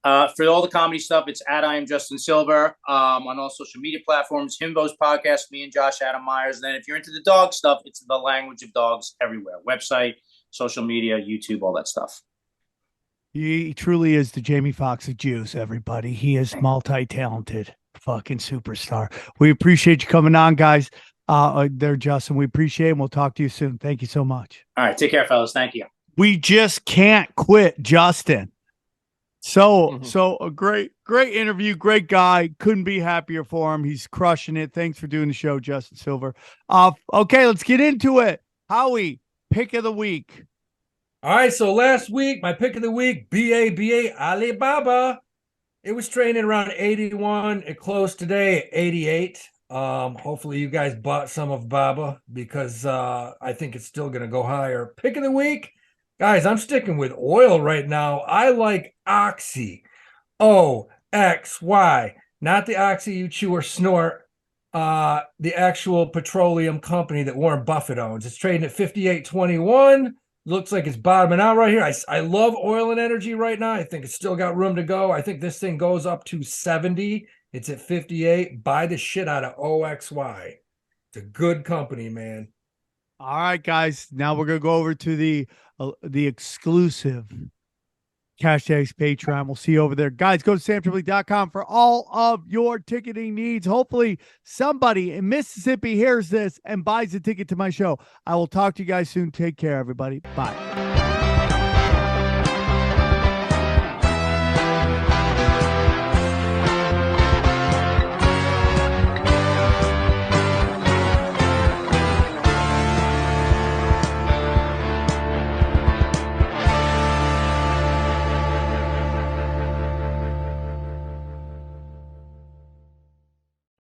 For all the comedy stuff, it's at I Am Justin Silver on all social media platforms. Himbo's podcast, me and Josh Adam Myers. And then if you're into the dog stuff, it's The Language of Dogs everywhere. Website, social media, YouTube, all that stuff. He truly is the Jamie Foxx of Jews, everybody. He is multi-talented. Fucking superstar. We appreciate you coming on, guys. There, Justin. We appreciate it. And we'll talk to you soon. Thank you so much. All right. Take care, fellas. Thank you. We just can't quit Justin. So a great interview. Great guy. Couldn't be happier for him. He's crushing it. Thanks for doing the show, Justin Silver. Okay, let's get into it. Howie, pick of the week. All right. So last week, my pick of the week, BABA Alibaba. It was trading around 81. It closed today at 88. Hopefully you guys bought some of Baba because I think it's still going to go higher. Pick of the week. Guys, I'm sticking with oil right now. I like Oxy. O-X-Y. Not the Oxy you chew or snort. The actual petroleum company that Warren Buffett owns. It's trading at 58.21. Looks like it's bottoming out right here. I love oil and energy right now. I think it's still got room to go. I think this thing goes up to 70. It's at 58. Buy the shit out of OXY. It's a good company, man. All right, guys. Now we're going to go over to the exclusive Cash Daddies Patreon. We'll see you over there. Guys, go to samtripoli.com for all of your ticketing needs. Hopefully somebody in Mississippi hears this and buys a ticket to my show. I will talk to you guys soon. Take care, everybody. Bye.